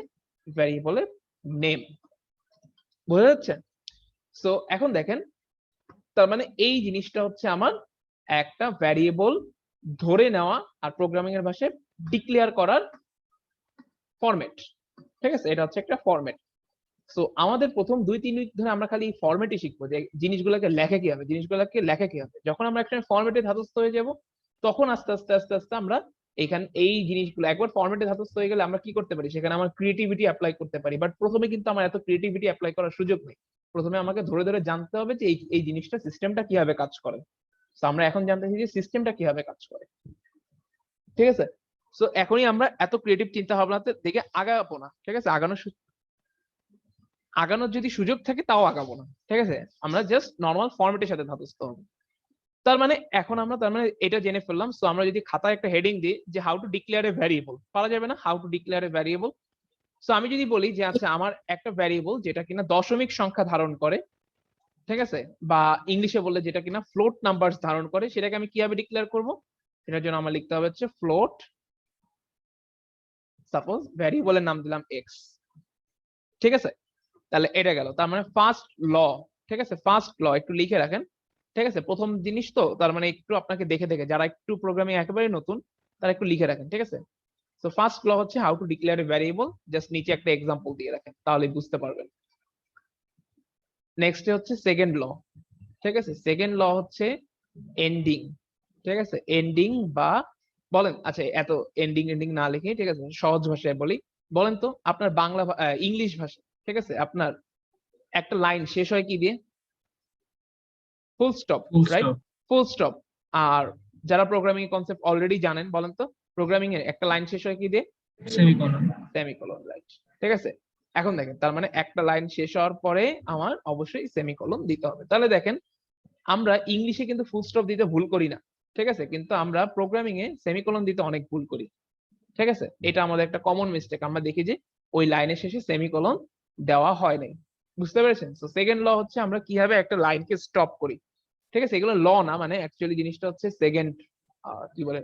ভ্যারিয়েবলের নেম। বোঝা যাচ্ছে? সো এখন দেখেন, তার মানে এই জিনিসটা হচ্ছে আমার একটা ভ্যারিয়েবল ধরে নেওয়া আর প্রোগ্রামিং এর ভাষায় ডিক্লেয়ার করার ফরম্যাট। ঠিক আছে, এটা হচ্ছে একটা ফরম্যাট। সো আমাদের প্রথম 2-3 উইক ধরে আমরা খালি ফরম্যাটই শিখবো, যে জিনিসগুলোকে লেখা কি হবে, জিনিসগুলোকে লেখা কি হবে। যখন আমরা একটা ফরম্যাটে ধাতস্থ হয়ে যাব, তখন আস্তে আস্তে আস্তে আস্তে আমরা এখানে এই জিনিসগুলো একবার ফরম্যাটে ধাতস্থ হয়ে গেলে আমরা কি করতে পারি, সেখানে আমার ক্রিয়েটিভিটি অ্যাপ্লাই করতে পারি। বাট প্রথমে কিন্তু আমার এত ক্রিয়েটিভিটি অ্যাপ্লাই করার সুযোগ নেই। প্রথমে আমাকে ধরে ধরে জানতে হবে যে এই জিনিসটা, সিস্টেমটা কিভাবে কাজ করে। তো আমরা এখন জানতেছি যে সিস্টেমটা কিভাবে কাজ করে। ঠিক আছে, সো এখনই আমরা এত ক্রিয়েটিভ চিন্তা ভাবনাতে দিকে আগাবো না। ঠিক আছে, আগানোর যদি সুযোগ থাকে তাও আগাবো না। ঠিক আছে, আমরা জাস্ট নর্মাল ফরম্যাটের সাথে ধাতস্থ হবো। তার মানে এখন আমরা এটা জেনে ফেললাম। সো আমরা যদি খাতায় একটা হেডিং দিই যে how to declare A variable, পারা যাবে না how to declare A variable. So আমি যদি বলি যে আচ্ছা আমার একটা ভ্যারিয়েবল যেটা কিনা দশমিক সংখ্যা ধারণ করে, ঠিক আছে, বা ইংলিশে বললে যেটা কিনা ফ্লোট নাম্বারস ধারণ করে, সেটাকে আমি কিভাবে ডিক্লেয়ার করব, সেটার জন্য আমার লিখতে হবে হচ্ছে ফ্লোট, সাপোজ ভ্যারিয়েবলের নাম দিলাম এক্স। ঠিক আছে, তাহলে এটা গেল। তার মানে ফার্স্ট ল, ঠিক আছে, ফার্স্ট ল একটু লিখে রাখেন। ঠিক আছে, প্রথম জিনিস তো, তার মানে একটু আপনাকে দেখে দেখে, যারা একটু প্রোগ্রামিং একেবারে নতুন তারা একটু লিখে রাখেন। ঠিক আছে, তো ফার্স্ট ল হচ্ছে how to declare A variable, just নিচে একটা এক্সাম্পল দিয়ে রাখেন, তাহলে বুঝতে পারবেন। নেক্সট হচ্ছে সেকেন্ড ল। ঠিক আছে, সেকেন্ড ল হচ্ছে এন্ডিং। ঠিক আছে, এন্ডিং বা বলেন, আচ্ছা এত এন্ডিং এন্ডিং না লিখে, ঠিক আছে, সহজ ভাষায় বলি, বলেন তো আপনার বাংলা ইংলিশ ভাষা, ঠিক আছে, আপনার একটা লাইন শেষ হয় কি দিয়ে, full stop, right, full stop. আর যারা প্রোগ্রামিং কনসেপ্ট অলরেডি জানেন, বলেন তো প্রোগ্রামিং এর একটা লাইন শেষ হয় কি দিয়ে, সেমিকোলন। Semicolon, right. ঠিক আছে, এখন দেখেন, তার মানে একটা লাইন শেষ হওয়ার পরে আমার অবশ্যই সেমিকোলন দিতে হবে। তাহলে দেখেন, আমরা ইংলিশে কিন্তু ফুল স্টপ দিতে ভুল করি না, ঠিক আছে, কিন্তু আমরা প্রোগ্রামিং এ সেমিকোলন দিতে অনেক ভুল করি। ঠিক আছে, এটা আমাদের একটা কমন মিস্টেক, আমরা দেখি যে ওই লাইনের শেষে সেমিকোলন দেওয়া হয় নাই। বুঝতে পেরেছেন? সো সেকেন্ড ল হচ্ছে আমরা কিভাবে একটা লাইনকে স্টপ করি। ঠিক আছে, এগুলো ল না, মানে অ্যাকচুয়ালি জিনিসটা হচ্ছে সেকেন্ড, কি বলে,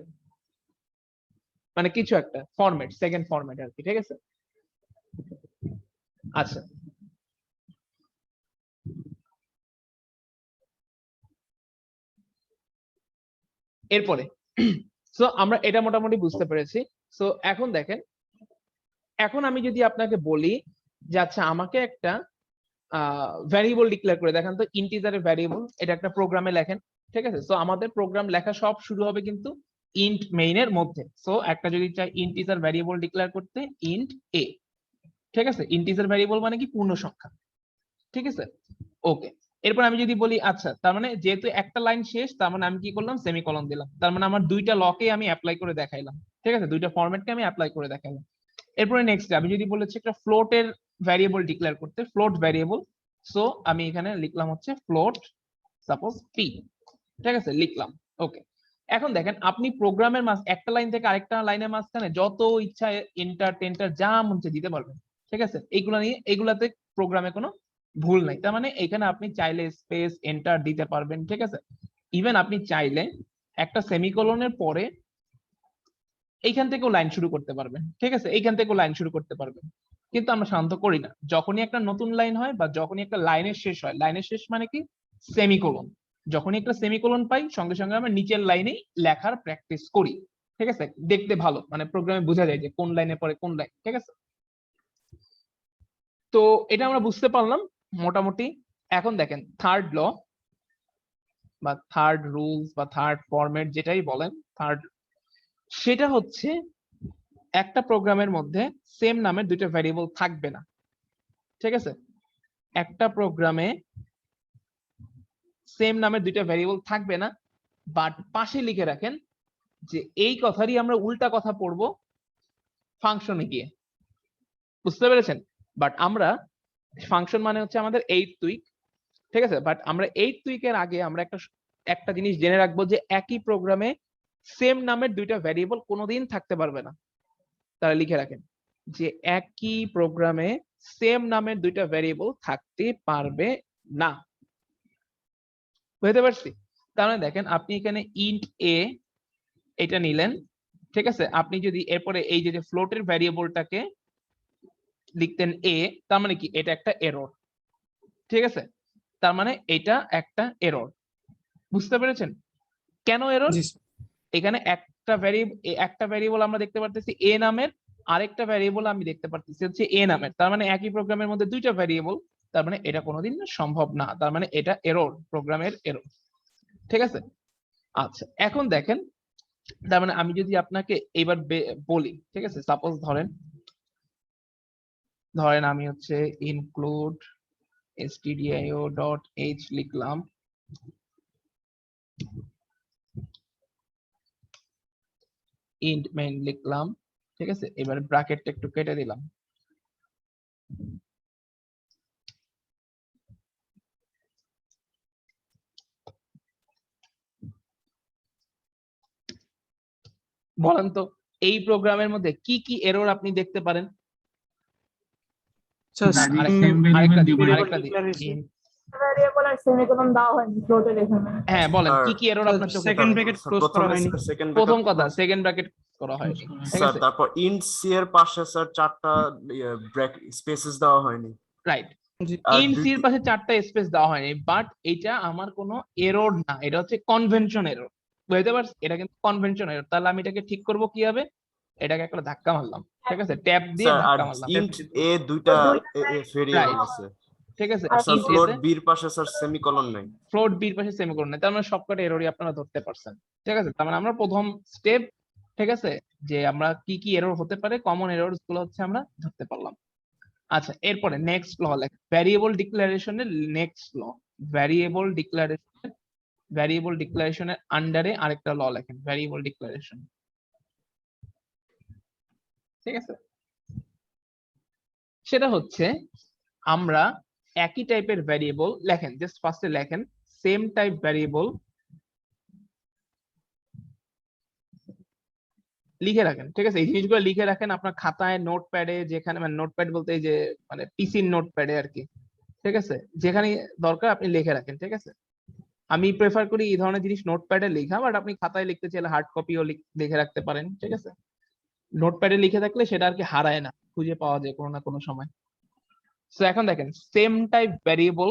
মানে কিছু একটা ফরম্যাট, সেকেন্ড ফরম্যাট আর কি। ঠিক আছে, আচ্ছা এরপরে সো আমরা এটা মোটামুটি বুঝতে পেরেছি। সো এখন দেখেন, এখন আমি যদি আপনাকে বলি যে আচ্ছা আমাকে একটা ভ্যারিয়েবল ডিক্লেয়ার করে দেখান তো, ইন্টিজারের ভ্যারিয়েবল, এটা একটা প্রোগ্রামে লেখেন। ঠিক আছে, সো আমাদের প্রোগ্রাম লেখা সব শুরু হবে কিন্তু ইন্ট মেইনের মধ্যে। সো একটা যদি চাই ইন্টিজার ভ্যারিয়েবল ডিক্লেয়ার করতে, ইন্ট এ। ঠিক আছে, ইন্টিজার ভ্যারিয়েবল মানে কি, পূর্ণ সংখ্যা। ঠিক আছে, ওকে। এরপর আমি যদি বলি আচ্ছা, তার মানে যেহেতু একটা লাইন শেষ, তার মানে আমি কি করলাম, সেমিকোলন দিলাম। তার মানে আমার দুইটা লকে আমি অ্যাপ্লাই করে দেখাইলাম। ঠিক আছে, দুইটা ফরম্যাটকে আমি অ্যাপ্লাই করে দেখাইলাম। এরপরে নেক্সট আমি যদি বলেছি একটা ফ্লোটের ভ্যারিয়েবল ডিক্লেয়ার করতে, ফ্লোট ভ্যারিয়েবল, সো আমি এখানে লিখলাম হচ্ছে ফ্লোট, সাপোজ পি। ঠিক আছে, লিখলাম। ওকে, এখন দেখেন আপনি প্রোগ্রামের একটা লাইন থেকে আরেকটা লাইনের মাঝখানে যত ইচ্ছা এন্টার টেন্টার যা মন চায় দিতে পারবেন। ঠিক আছে, এইগুলাতে প্রোগ্রামে কোনো ভুল নাই। তার মানে এখানে আপনি চাইলে স্পেস এন্টার দিতে পারবেন। ঠিক আছে, ইভেন আপনি চাইলে একটা সেমিকোলনের পরে এইখান থেকেও লাইন শুরু করতে পারবেন। ঠিক আছে, এইখান থেকেও লাইন শুরু করতে পারবেন, কিন্তু আমরা সাধারণত করি না। যখনই একটা নতুন লাইন হয় বা যখনই একটা লাইনের শেষ হয়, লাইনের শেষ মানে কি সেমিকোলন, যখনই একটা সেমিকোলন পাই সঙ্গে সঙ্গে আমরা নিচের লাইনেই লেখার প্র্যাকটিস করি। ঠিক আছে, দেখতে ভালো, মানে প্রোগ্রামে বোঝা যায় যে কোন লাইনে পরে কোন লাইন। ঠিক আছে, তো এটা আমরা বুঝতে পারলাম মোটামুটি। এখন দেখেন থার্ড ল বা থার্ড রুলস বা থার্ড ফরম্যাট যেটাই বলেন, থার্ড, সেটা হচ্ছে একটা প্রোগ্রামের মধ্যে সেম নামের দুইটা ভ্যারিয়েবল থাকবে না। ঠিক আছে, একটা প্রোগ্রামে সেম নামের দুইটা ভ্যারিয়েবল থাকবে না, বাট পাশে লিখে রাখেন যে এই কথারই আমরা উল্টা কথা পড়বো ফাংশনে গিয়ে। বুঝতে পেরেছেন? বাট আমরা ফাংশন মানে হচ্ছে আমাদের 8th উইক। ঠিক আছে, বাট আমরা 8th উইকের আগে আমরা একটা জিনিস জেনে রাখবো যে একই প্রোগ্রামে সেম নামের দুইটা ভ্যারিয়েবল কোনোদিন থাকতে পারবে না। তাহলে লিখে রাখেন যে একই প্রোগ্রামে সেম নামের দুইটা ভ্যারিয়েবল থাকতে পারবে না। বুঝতে পারছি? তাহলে দেখেন আপনি এখানে ইন্ট এ এটা নিলেন। ঠিক আছে, আপনি যদি এরপরে এই যে ফ্লোটের ভ্যারিয়েবলটাকে লিখতেন এ, তার মানে কি এটা একটা এরর। ঠিক আছে, তার মানে এটা একটা এরর। বুঝতে পেরেছেন কেন এরর? জি স্যার। এখানে একটা ভ্যারিয়েবল আমরা দেখতে পারতেছি এ নামের, আরেকটা ভ্যারিয়েবল আমি দেখতে পারতেছি হচ্ছে এ নামের। তার মানে একই প্রোগ্রামের মধ্যে দুইটা ভ্যারিয়েবল, তার মানে এটা কোনোদিন সম্ভব না। তার মানে এটা এরর, প্রোগ্রামের এরর। ঠিক আছে, আচ্ছা এখন দেখেন, তার মানে আমি যদি আপনাকে এইবার বলি, ঠিক আছে, সাপোজ ধরেন আমি হচ্ছে ইনক্লুড stdio.h লিখলাম, ইন্ট মেইন লিখলাম। ঠিক আছে, এবার ব্র্যাকেটটা একটু কেটে দিলাম। বলেন তো এই প্রোগ্রামের মধ্যে কি কি এরর আপনি দেখতে পারেন? স্যার না, আরেকটা দিই। ভ্যারিয়েবল আর সেমিকোলন দেওয়া হয়নি ফ্লোটের এখানে। হ্যাঁ বলেন স্যার, কি কি এরর আপনার চোখে সেকেন্ড পড়ে? ব্র্যাকেট ক্লোজ করা হয়নি। প্রথম কথা সেকেন্ড ব্র্যাকেট করা হয়নি। ঠিক স্যার আছে, তারপর ইন্ট সি এর পাশে স্যার চারটা স্পেসেস দেওয়া হয়নি। রাইট। জি আর ইন সি এর পাশে চারটা স্পেস দেওয়া হয়নি, বাট এটা আমার কোনো এরর না, এটা হচ্ছে কনভেনশন এরর। বুঝতে পারছি, এটা কিন্তু কনভেনশন এরর। তাহলে আমি এটাকে ঠিক করব কিভাবে? এটাকে একটা ধাক্কা মারলাম। ঠিক আছে, ট্যাব দিয়ে স্যার আর ধাক্কা মারলাম। ইন্ট এ দুইটা ভেরিয়েবল Right. আছে। ঠিক আছে, আর স্যার int ফ্লোট এতে বির পাশে স্যার সেমিকোলন নাই। ফ্লোট বির পাশে সেমিকোলন নেই, তার মানে সবকটা এররই আপনারা ধরতে পারছেন। ঠিক আছে, তার মানে আমরা প্রথম স্টেপ, ঠিক আছে, যে আমরা কি কি এরর হতে পারে, কমন এররস গুলো হচ্ছে আমরা ধরতে পারলাম। আচ্ছা, এরপরে নেক্সট ল লেখ, ভ্যারিয়েবল ডিক্লারেশনের নেক্সট ল, ভ্যারিয়েবল ডিক্লারেশনের আন্ডারে আরেকটা ল লেখেন, ভ্যারিয়েবল ডিক্লারেশন। ঠিক আছে, সেটা হচ্ছে আমরা একই টাইপের ভ্যারিয়েবল লেখেন, জাস্ট ফার্স্টে লেখেন সেম টাইপ ভ্যারিয়েবল লিখে রাখেন। ঠিক আছে, এই জিনিসগুলো লিখে রাখেন আপনার খাতায়, নোটপ্যাডে, যেখানে, মানে নোটপ্যাড বলতে এই যে মানে পিসির নোটপ্যাডে আর কি। ঠিক আছে, যেখানে দরকার আপনি লিখে রাখেন। ঠিক আছে, আমি প্রেফার করি এই ধরনের জিনিস নোটপ্যাডে লেখা, বাট আপনি খাতায় লিখতে চাইলে হার্ড কপিও লিখে রাখতে পারেন। ঠিক আছে, নোটপ্যাডে লিখে থাকলে সেটা আর কি হারায় না, খুঁজে পাওয়া যায় কোনো না কোনো সময়। সো এখন দেখেন সেম টাইপ ভ্যারিয়েবল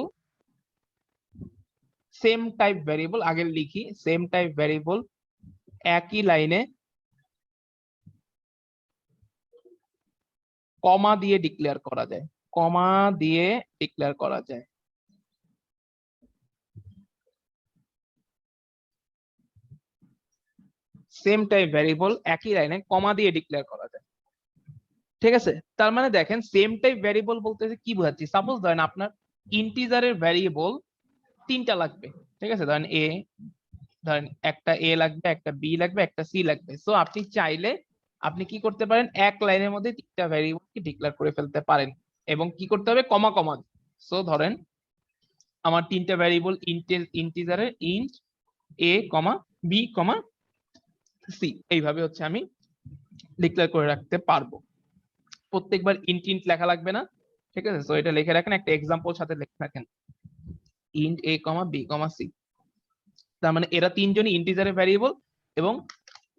আগে লিখি, সেম টাইপ ভ্যারিয়েবল একই লাইনে কমা দিয়ে ডিক্লেয়ার করা যায়, কমা দিয়ে ডিক্লেয়ার করা যায়। সেম টাইপ ভ্যারিয়েবল একই লাইনে কমা দিয়ে ডিক্লেয়ার করা যায়। ঠিক আছে, তার মানে দেখেন সেম টাইপ ভ্যারিয়েবল বলতে কি বোঝাচ্ছি, সাপোজ ধরেন আপনার ইন্টিজারের ভ্যারিয়েবল তিনটা লাগবে। ঠিক আছে, ধরেন একটা এ লাগবে, একটা বি লাগবে, একটা সি লাগবে। সো আপনি চাইলে আপনি কি করতে পারেন, এক লাইনের মধ্যে তিনটা ভ্যারিয়েবলকে ডিক্লেয়ার করে ফেলতে পারেন, এবং কি করতে হবে, কমা কমা। সো ধরেন আমার তিনটা ভ্যারিয়েবল ইন্টিজারের ইন্ট এ কমা বি কমা সি, এইভাবে হচ্ছে আমি ডিক্লেয়ার করে রাখতে পারবো। প্রত্যেকবার ইন্ট ইন্ট লেখা লাগবে না, ঠিক আছে? সো এটা লিখে রাখেন, একটা এক্সাম্পল সাথে লিখে রাখেন, ইন্ট এ কমা বি কমা সি। তার মানে এরা তিনজনই ইন্টিজারের ভ্যারিয়েবল, এবং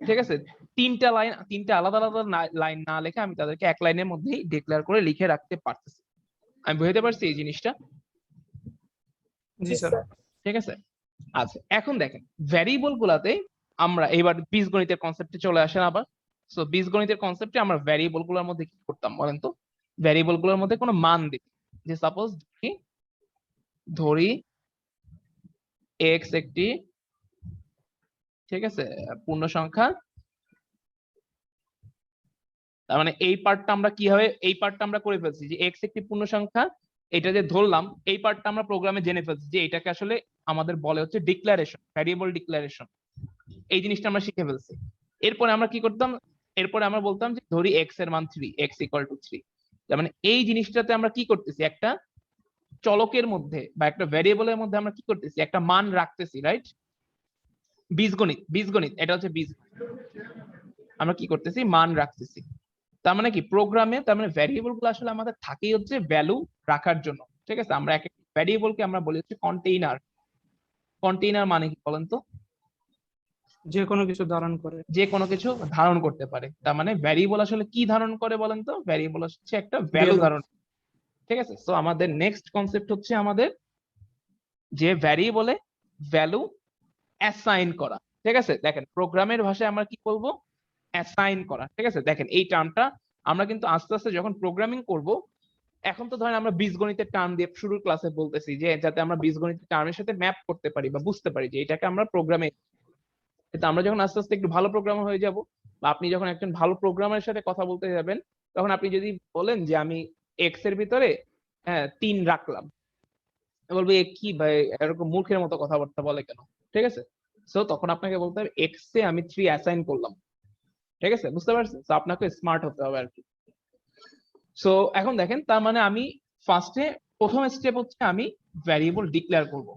ঠিক আছে তিনটা আলাদা আলাদা লাইন না লিখে আমি তাদেরকে এক লাইনের মধ্যেই ডিক্লেয়ার করে লিখে রাখতে পারতেছি। আমি বুঝতে পারছি এই জিনিসটা, জি স্যার। ঠিক আছে? আচ্ছা, এখন দেখেন ভ্যারিয়েবল গুলাতে আমরা এবার বীজগণিতের কনসেপ্টে চলে আসেন আবার। সো বীজগণিতের কনসেপ্টে আমরা ভ্যারিয়েবল গুলোর মধ্যে কি করতাম বলেন তো? ভ্যারিয়েবল গুলোর মধ্যে কোনো মান দিই, যে সাপোজ ধরি এক্স একটি, ঠিক আছে, পূর্ণ সংখ্যা। তার মানে এই পার্টটা আমরা কিভাবে, এই পার্টটা আমরা করে ফেলছি যে এক্স একটি পূর্ণ সংখ্যা, এটা যে ধরলাম এই পার্টটা আমরা প্রোগ্রামে জেনে ফেলছি যে এটাকে আসলে আমাদের বলে হচ্ছে ডিক্লারেশন, ভ্যারিয়েবল ডিক্লারেশন। এই জিনিসটা আমরা শিখে ফেলছি। এরপরে আমরা কি করতাম, এরপরে আমরা বলতাম যে ধরি এক্স এর মান 3, এক্স ইকুয়াল টু 3। তার মানে এই জিনিসটাতে আমরা কি করতেছি, একটা চলকের মধ্যে বা একটা ভ্যারিয়েবলের মধ্যে আমরা কি করতেছি, একটা মান রাখতেছি, রাইট? বীজগণিত এটা হচ্ছে বীজ, আমরা কি করতেছি, মান রাখতেছি। তার মানে কি প্রোগ্রামে, তার মানে ভ্যারিয়েবল গুলো আসলে আমাদের থাকেই হচ্ছে ভ্যালু রাখার জন্য, ঠিক আছে? আমরা এক একটা ভ্যারিয়েবলকে আমরা বলি হচ্ছে কন্টেইনার। কন্টেইনার মানে কি বলেন তো? যে কোনো কিছু ধারণ করে। যে কোনো কিছু ধারণ করতে পারে। তার মানে ভ্যারিয়েবল আসলে কি ধারণ করে বলেন তো? ভ্যারিয়েবল হচ্ছে একটা ভ্যালু Value। ধারণ, ঠিক আছে? সো আমাদের নেক্সট কনসেপ্ট হচ্ছে আমাদের যে ভ্যারিয়েবলে ভ্যালু অ্যাসাইন করা, ঠিক আছে? দেখেন প্রোগ্রামের ভাষায় আমরা কি বলবো, অ্যাসাইন করা, ঠিক আছে? দেখেন এই টার্মটা আমরা কিন্তু আস্তে আস্তে যখন প্রোগ্রামিং করব, এখন তো ধরেন আমরা বীজগণিতের টার্ম দিয়ে শুরুর ক্লাসে বলতেছি যে যাতে আমরা বীজগণিতের টার্মের সাথে ম্যাপ করতে পারি বা বুঝতে পারি যে এটাকে আমরা প্রোগ্রামে, কিন্তু আমরা যখন আস্তে আস্তে একটু ভালো প্রোগ্রামার হয়ে যাব, বা আপনি যখন একজন ভালো প্রোগ্রামারের সাথে কথা বলতে যাবেন, তখন আপনি যদি বলেন যে আমি এক্স এর ভিতরে 3 রাখলাম, বলবে এ কি ভাই, এরকম মূর্খের মতো কথাবার্তা বলে কেন, ঠিক আছে? সো তখন আপনাকে বলতে হবে এক্স এ আমি 3 অ্যাসাইন করলাম, ঠিক আছে? বুঝতে পারছেন? তো আপনাকে স্মার্ট হতে হবে আর কি। সো এখন দেখেন, তার মানে আমি ফার্স্টে প্রথম স্টেপ হচ্ছে আমি ভ্যারিয়েবল ডিক্লেয়ার করব,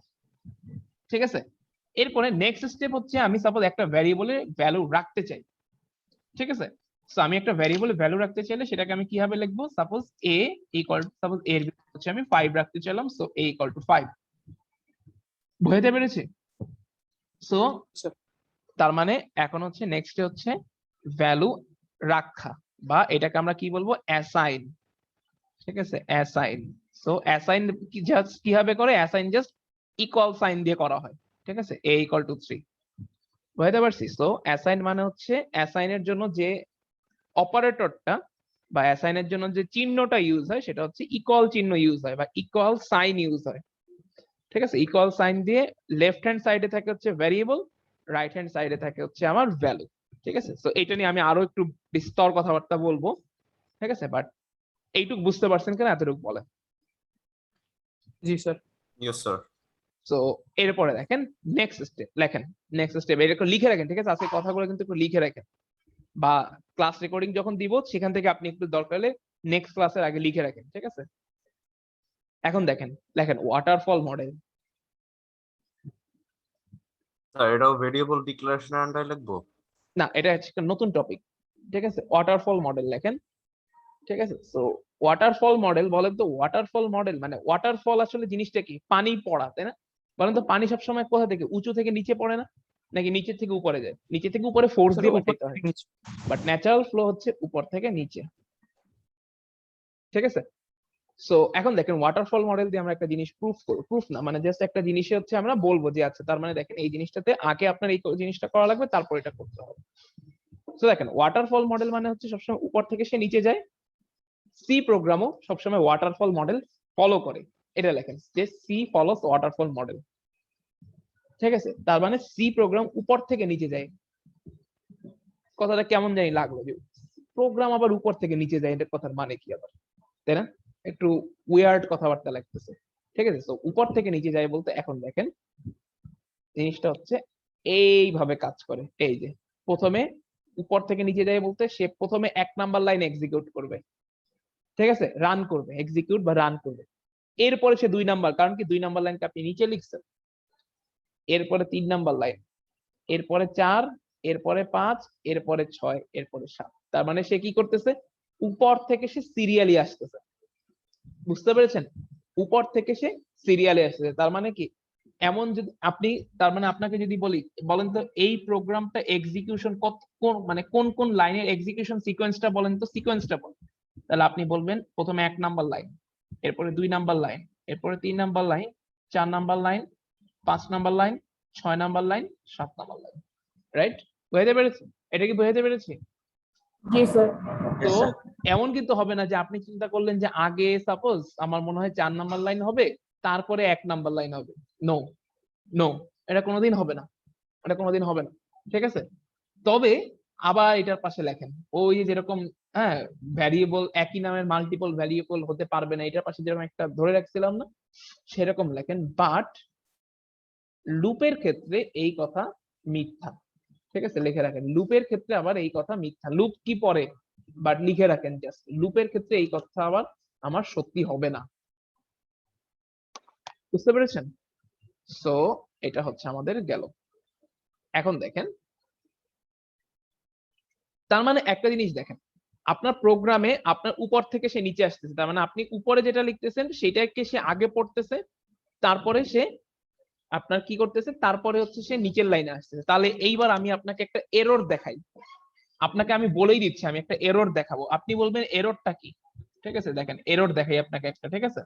ঠিক আছে? এরপরে নেক্সট স্টেপ হচ্ছে আমি সাপোজ একটা ভ্যারিয়েবলে ভ্যালু রাখতে চাই, ঠিক আছে? সো আমি একটা ভ্যারিয়েবলে ভ্যালু রাখতে চাইলে সেটাকে আমি কিভাবে লিখবো, suppose a equal to, suppose এর ভিতরে হচ্ছে আমি 5 রাখতে চাইলাম, সো a ইকুয়াল টু 5। বুঝতে পেরেছি? So sir. তার মানে এখন হচ্ছে নেক্সট হচ্ছে ভ্যালু রাখা, বা এটাকে আমরা কি বলবো, অ্যাসাইন, ঠিক আছে? অ্যাসাইন। সো অ্যাসাইন কি জাস্ট কিভাবে করে, অ্যাসাইন জাস্ট ইকুয়াল সাইন দিয়ে করা হয়, ঠিক আছে? a equal to 3। বুঝতে পারছি? সো অ্যাসাইন মানে হচ্ছে অ্যাসাইনের জন্য যে অপারেটরটা বা অ্যাসাইনের জন্য যে চিহ্নটা ইউজ হয় সেটা হচ্ছে ইকুয়াল চিহ্ন ইউজ হয় বা ইকুয়াল সাইন ইউজ হয়, ঠিক আছে? ইকুয়াল সাইন দিয়ে লেফট হ্যান্ড সাইডে থাকে হচ্ছে ভ্যারিয়েবল, রাইট হ্যান্ড সাইডে থাকে হচ্ছে আমার ভ্যালু, ঠিক আছে? সো এটা নিয়ে আমি আরো একটু বিস্তর কথাবার্তা বলবো, ঠিক আছে? বাট এইটুকু বুঝতে পারছেন কিনা এতটুকু বলেন। জি স্যার। Yes sir. সো এরপরে দেখেন নেক্সট স্টেপ লেখেন, নেক্সট স্টেপ এটা লিখে রাখেন, ঠিক আছে? আজকে কথাগুলো কিন্তু একটু লিখে রাখেন, বা ক্লাস রেকর্ডিং যখন দিব সেখান থেকে আপনি একটু দরকার হলে নেক্সট ক্লাসের আগে লিখে রাখেন, ঠিক আছে? এখন দেখেন, লেখেন ওয়াটারফল মডেল। স্যার এটাও ভেরিয়েবল ডিক্লারেশন আন্ডারে লিখবো? না, এটা হচ্ছে একটা নতুন টপিক, ঠিক আছে? ওয়াটারফল মডেল লেখেন, ঠিক আছে? সো ওয়াটারফল মডেল বলেন তো, ওয়াটারফল মডেল মানে ওয়াটারফল আসলে জিনিসটা কি, পানি পড়া, তাই না? বলেন তো পানি সবসময় কোথা থেকে, উঁচু থেকে নিচে পড়ে না, নাকি নিচের থেকে উপরে যায়? নিচে থেকে উপরে ফোর্স স্যার দিয়ে উপর পাঠাইতে হয়, থেকে নিচে। বাট ন্যাচারাল ফ্লো হচ্ছে উপর থেকে নিচে, ঠিক আছে? সো এখন দেখেন ওয়াটারফল মডেল দিয়ে আমরা একটা জিনিস প্রুফ করব, প্রুফ না মানে জাস্ট একটা জিনিসে হচ্ছে আমরা বলবো যে আচ্ছা তার মানে দেখেন এই জিনিসটাতে আগে আপনার এই জিনিসটা করা লাগবে, তারপর এটা করতে হবে। তো দেখেন ওয়াটারফল মডেল মানে হচ্ছে সবসময় উপর থেকে সে নিচে যায়। সি প্রোগ্রামও সবসময় ওয়াটারফল মডেল ফলো করে, এটা লেখেন যে সি ফলোস ওয়াটারফল মডেল, ঠিক আছে? তার মানে সি প্রোগ্রাম উপর থেকে নিচে যায়। কথাটা কেমন জানি লাগলো যে প্রোগ্রাম আবার উপর থেকে নিচে যায়, এটা কথার মানে কি আবার, তাই না? একটু উইয়ার্ড কথাবার্তা লাগতেছে, ঠিক আছে? তো উপর থেকে নিচে যায় বলতে এখন দেখেন জিনিসটা হচ্ছে এইভাবে কাজ করে। এই যে প্রথমে উপর থেকে নিচে যায় বলতে সে প্রথমে 1 নাম্বার লাইন এক্সিকিউট করবে, ঠিক আছে? রান করবে, এক্সিকিউট বা রান করবে। এরপরে সে 2 নাম্বার, কারণ কি 2 নাম্বার লাইনকে আপনি নিচে লিখছেন, এরপরে 3 নাম্বার লাইন, এরপরে 4, এরপরে 5, এরপরে 6, এরপরে 7। তার মানে সে কি করতেছে, উপর থেকে সে সিরিয়ালি আসতেছে। বুঝতে পেরেছেন? উপর থেকে সে সিরিয়ালে আসতেছে। তার মানে কি, এমন যদি আপনি, তার মানে আপনাকে যদি বলি, বলেন তো এই প্রোগ্রামটা এক্সিকিউশন কোন মানে কোন কোন লাইনের এক্সিকিউশন সিকোয়েন্সটা বলেন তো, সিকোয়েন্সটা বলেন। তাহলে আপনি বলবেন প্রথমে 1 নাম্বার লাইন, এরপরে 2 নাম্বার লাইন, এরপরে 3 number line, 4 number line, 5 number line, 6 number line, 7 number line. Right? বুঝতে পেরেছি? এটা কি বুঝতে পেরেছি? জি স্যার। তো এমন কিন্তু হবে না যে আপনি চিন্তা করলেন যে আগে সাপোজ আমার মনে হয় 4 নাম্বার লাইন হবে, তারপরে 1 নাম্বার লাইন হবে। নো নো, এটা কোনোদিন হবে না, এটা কোনোদিন হবে না। ঠিক আছে? তবে আবার এটার পাশে লেখেন ওই যে যেরকম, হ্যাঁ, ভ্যারিয়েবল একই নামের মাল্টিপল ভ্যারিয়েবল হতে পারবে না, এটার পাশে যেরকম একটা ধরে রাখছিলাম না, সেরকম লেখেন বাট লুপের ক্ষেত্রে এই কথা মিথ্যা। ঠিক আছে? লিখে রাখেন লুপের ক্ষেত্রে আবার এই কথা মিথ্যা। লুপ কি পরে, বাট লিখে রাখেন জাস্ট লুপের ক্ষেত্রে এই কথা আবার আমার সত্যি হবে না। বুঝতে পেরেছেন? সো এটা হচ্ছে আমাদের গেল। এখন দেখেন, তার মানে একটা জিনিস দেখেন, আপনার প্রোগ্রামে আপনার উপর থেকে সে নিচে আসতেছে, তার মানে আপনি উপরে যেটা লিখতেছেন সেটাকে সে আগে পড়তেছে, তারপরে সে আপনার কি করতেছে, তারপরে হচ্ছে সে নিচের লাইনে আসতেছে। তাহলে এইবার আমি আপনাকে একটা এরর দেখাই, আপনাকে আমি বলেই দিচ্ছি আমি একটা এরর দেখাবো, আপনি বলবেন এররটা কি। ঠিক আছে? দেখেন এরর দেখাই আপনাকে একটা। ঠিক আছে?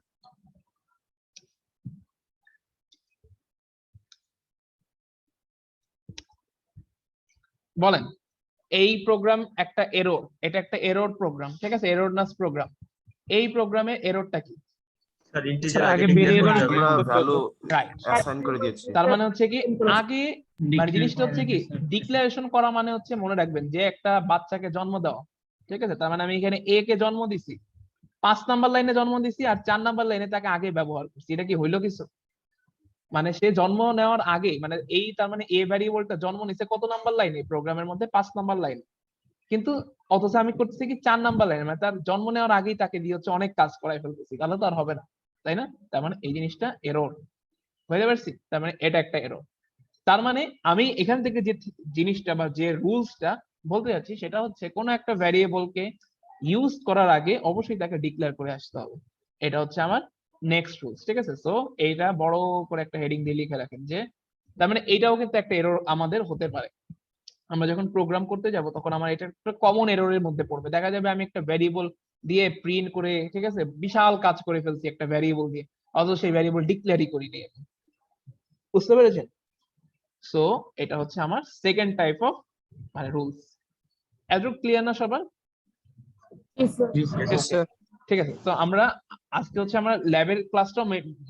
বলেন এই প্রোগ্রাম একটা এরর, এটা একটা এরর প্রোগ্রাম। ঠিক আছে? এররনাস প্রোগ্রাম। এই প্রোগ্রামে এররটা কি? স্যার আগে ভেরিয়েবল আমরা ভ্যালু রাইট। অ্যাসাইন করে দিয়েছি। তার মানে হচ্ছে কি, আগে মানে জিনিসটা হচ্ছে কি, ডিক্লারেশন করা মানে হচ্ছে, মনে রাখবেন যে একটা বাচ্চাকে জন্ম দেওয়া। ঠিক আছে? তার মানে আমি এখানে এ কে জন্ম দিছি, 5 নাম্বার লাইনে জন্ম দিছি, আর 4 নাম্বার লাইনে তাকে আগে ব্যবহার করছি। এটা কি হইলো কিছু? মানে সে জন্ম নেওয়ার আগে, মানে এই তার মানে এ ভ্যারিয়েবলটা জন্ম নিছে কত নাম্বার লাইনে প্রোগ্রামের মধ্যে, 5 নাম্বার লাইনে, কিন্তু অথচ আমি করতেছি কি 4 নাম্বার লাইনে, মানে তার জন্ম নেওয়ার আগেই তাকে দিয়ে হচ্ছে অনেক কাজ করাই ফেলতেছি, তাহলে তো আর হবে না, তাই না? তার মানে এই জিনিসটা এরর। বুঝতে পারছি? তার মানে এটা একটা এরর। তার মানে আমি এখান থেকে যে জিনিসটা বা যে রুলসটা বলতে যাচ্ছি সেটা হচ্ছে, কোন একটা ভ্যারিয়েবলকে ইউজ করার আগে অবশ্যই তাকে ডিক্লেয়ার করে আসতে হবে। এটা হচ্ছে আমার নেক্সট রুলস। ঠিক আছে? সো এইটা বড় করে একটা হেডিং দিয়ে লিখে রাখেন যে, তার মানে এইটাও কিন্তু একটা এরর আমাদের হতে পারে। আমরা যখন প্রোগ্রাম করতে যাব তখন আমার এটা একটা কমন এররের মধ্যে পড়বে। দেখা যাবে আমি একটা ভ্যারিয়েবল দিয়ে প্রিন্ট করে, ঠিক আছে, বিশাল কাজ করে ফেলছি একটা ভ্যারিয়েবল দিয়ে, অথচ সেই ভ্যারিয়েবল ডিক্লেয়ারই করিনি। বুঝতে পেরেছেন? সো এটা হচ্ছে আমার সেকেন্ড টাইপ অফ মানে রুলস। এতটুকু ক্লিয়ার না সবার? জি স্যার। Okay, ঠিক আছে। তো আমরা আজকে হচ্ছে আমরা ল্যাবের ক্লাসটা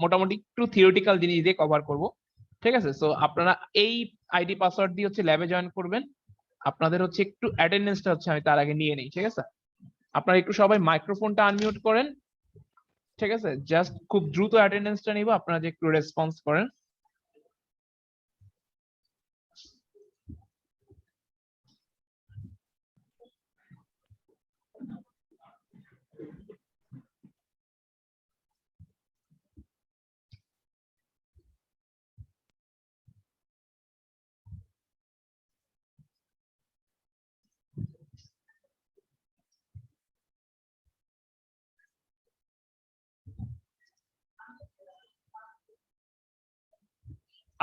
মোটামুটি একটু থিওরিটিক্যাল জিনিস দিয়ে কভার করব। ঠিক আছে? সো আপনারা এই আইডি পাসওয়ার্ড দিয়ে হচ্ছে ল্যাবে জয়েন করবেন। আপনাদের হচ্ছে একটু অ্যাটেন্ডেন্সটা হচ্ছে আমি তার আগে নিয়ে নেই। ঠিক আছে? আপনারা একটু সবাই মাইক্রোফোনটা আনমিউট করেন। ঠিক আছে? জাস্ট খুব দ্রুত অ্যাটেন্ডেন্সটা নিব, আপনারা যে একটু রেসপন্স করেন।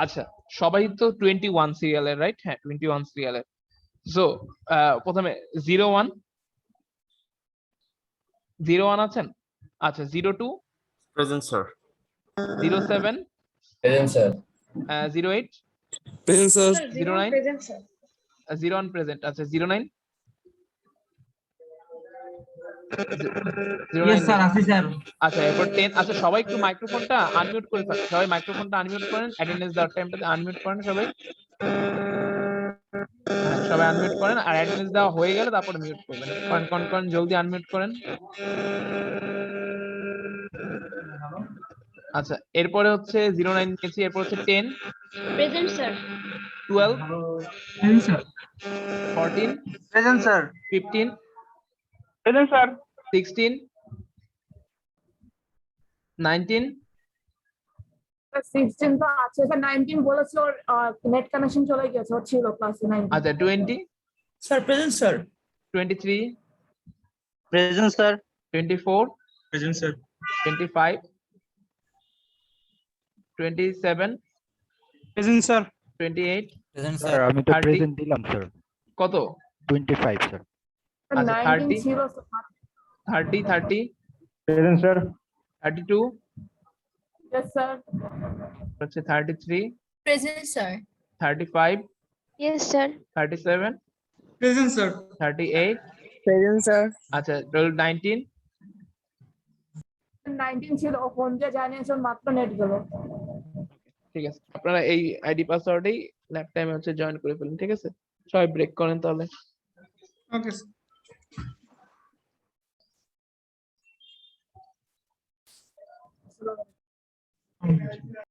আচ্ছা, সবাই তো 21 সিরিয়ালের, রাইট? হ্যাঁ, 21 সিরিয়ালের। সো প্রথমে 01 আছেন? আচ্ছা, 02, present sir. 07, Present, sir. 08, Present, sir. 09, 01 present. আচ্ছা, 09, Yes, sir. Afi, sir. আচ্ছা, এরপর 10। আচ্ছা, সবাই একটু মাইক্রোফোনটা আনমিউট করে ফেলেন, সবাই মাইক্রোফোনটা আনমিউট করেন, অ্যাটেন্ডেন্স দেওয়ার টাইমটাতে আনমিউট করেন সবাই। হ্যাঁ, সবাই আনমিউট করেন, আর অ্যাটেন্ডেন্স দেওয়া হয়ে গেলে তারপর মিউট করবেন। কন জলদি আনমিউট করেন। আচ্ছা, এরপরে হচ্ছে 09 নিয়েছি, এরপর হচ্ছে 10, Present, sir. 12, Present, sir. 14, Present, sir. 15, present sir. 16, 19, 16 তো আছে স্যার, 19 বলেছিল ওর নেট কানেকশন চলে গেছে, ওর ছিল ক্লাসে 19। আচ্ছা 20, Sir, present, sir. 23, Present, sir. 24, Present, sir. 25, 27, Present, sir. 28, Present, sir আমি তো 30 প্রেজেন্ট দিলাম স্যার, কত 25 স্যার। আচ্ছা, 19 30 ছিল 30, 30, Present, sir. 32, yes sir, হচ্ছে 33, Present, sir. 35, Yes, sir. 37, Present, sir. 38, Present, sir. আচ্ছা 19, 19 ছিল, ও ফোন দিয়ে জানিয়েছে ওর মাত্র নেট গেল। ঠিক আছে, আপনারা এই আইডি পাসওয়ার্ডেই ল্যাব টাইমে হচ্ছে জয়েন করে ফেলুন, ঠিক আছে, সবাই ব্রেক করেন তাহলে। Okay, sir.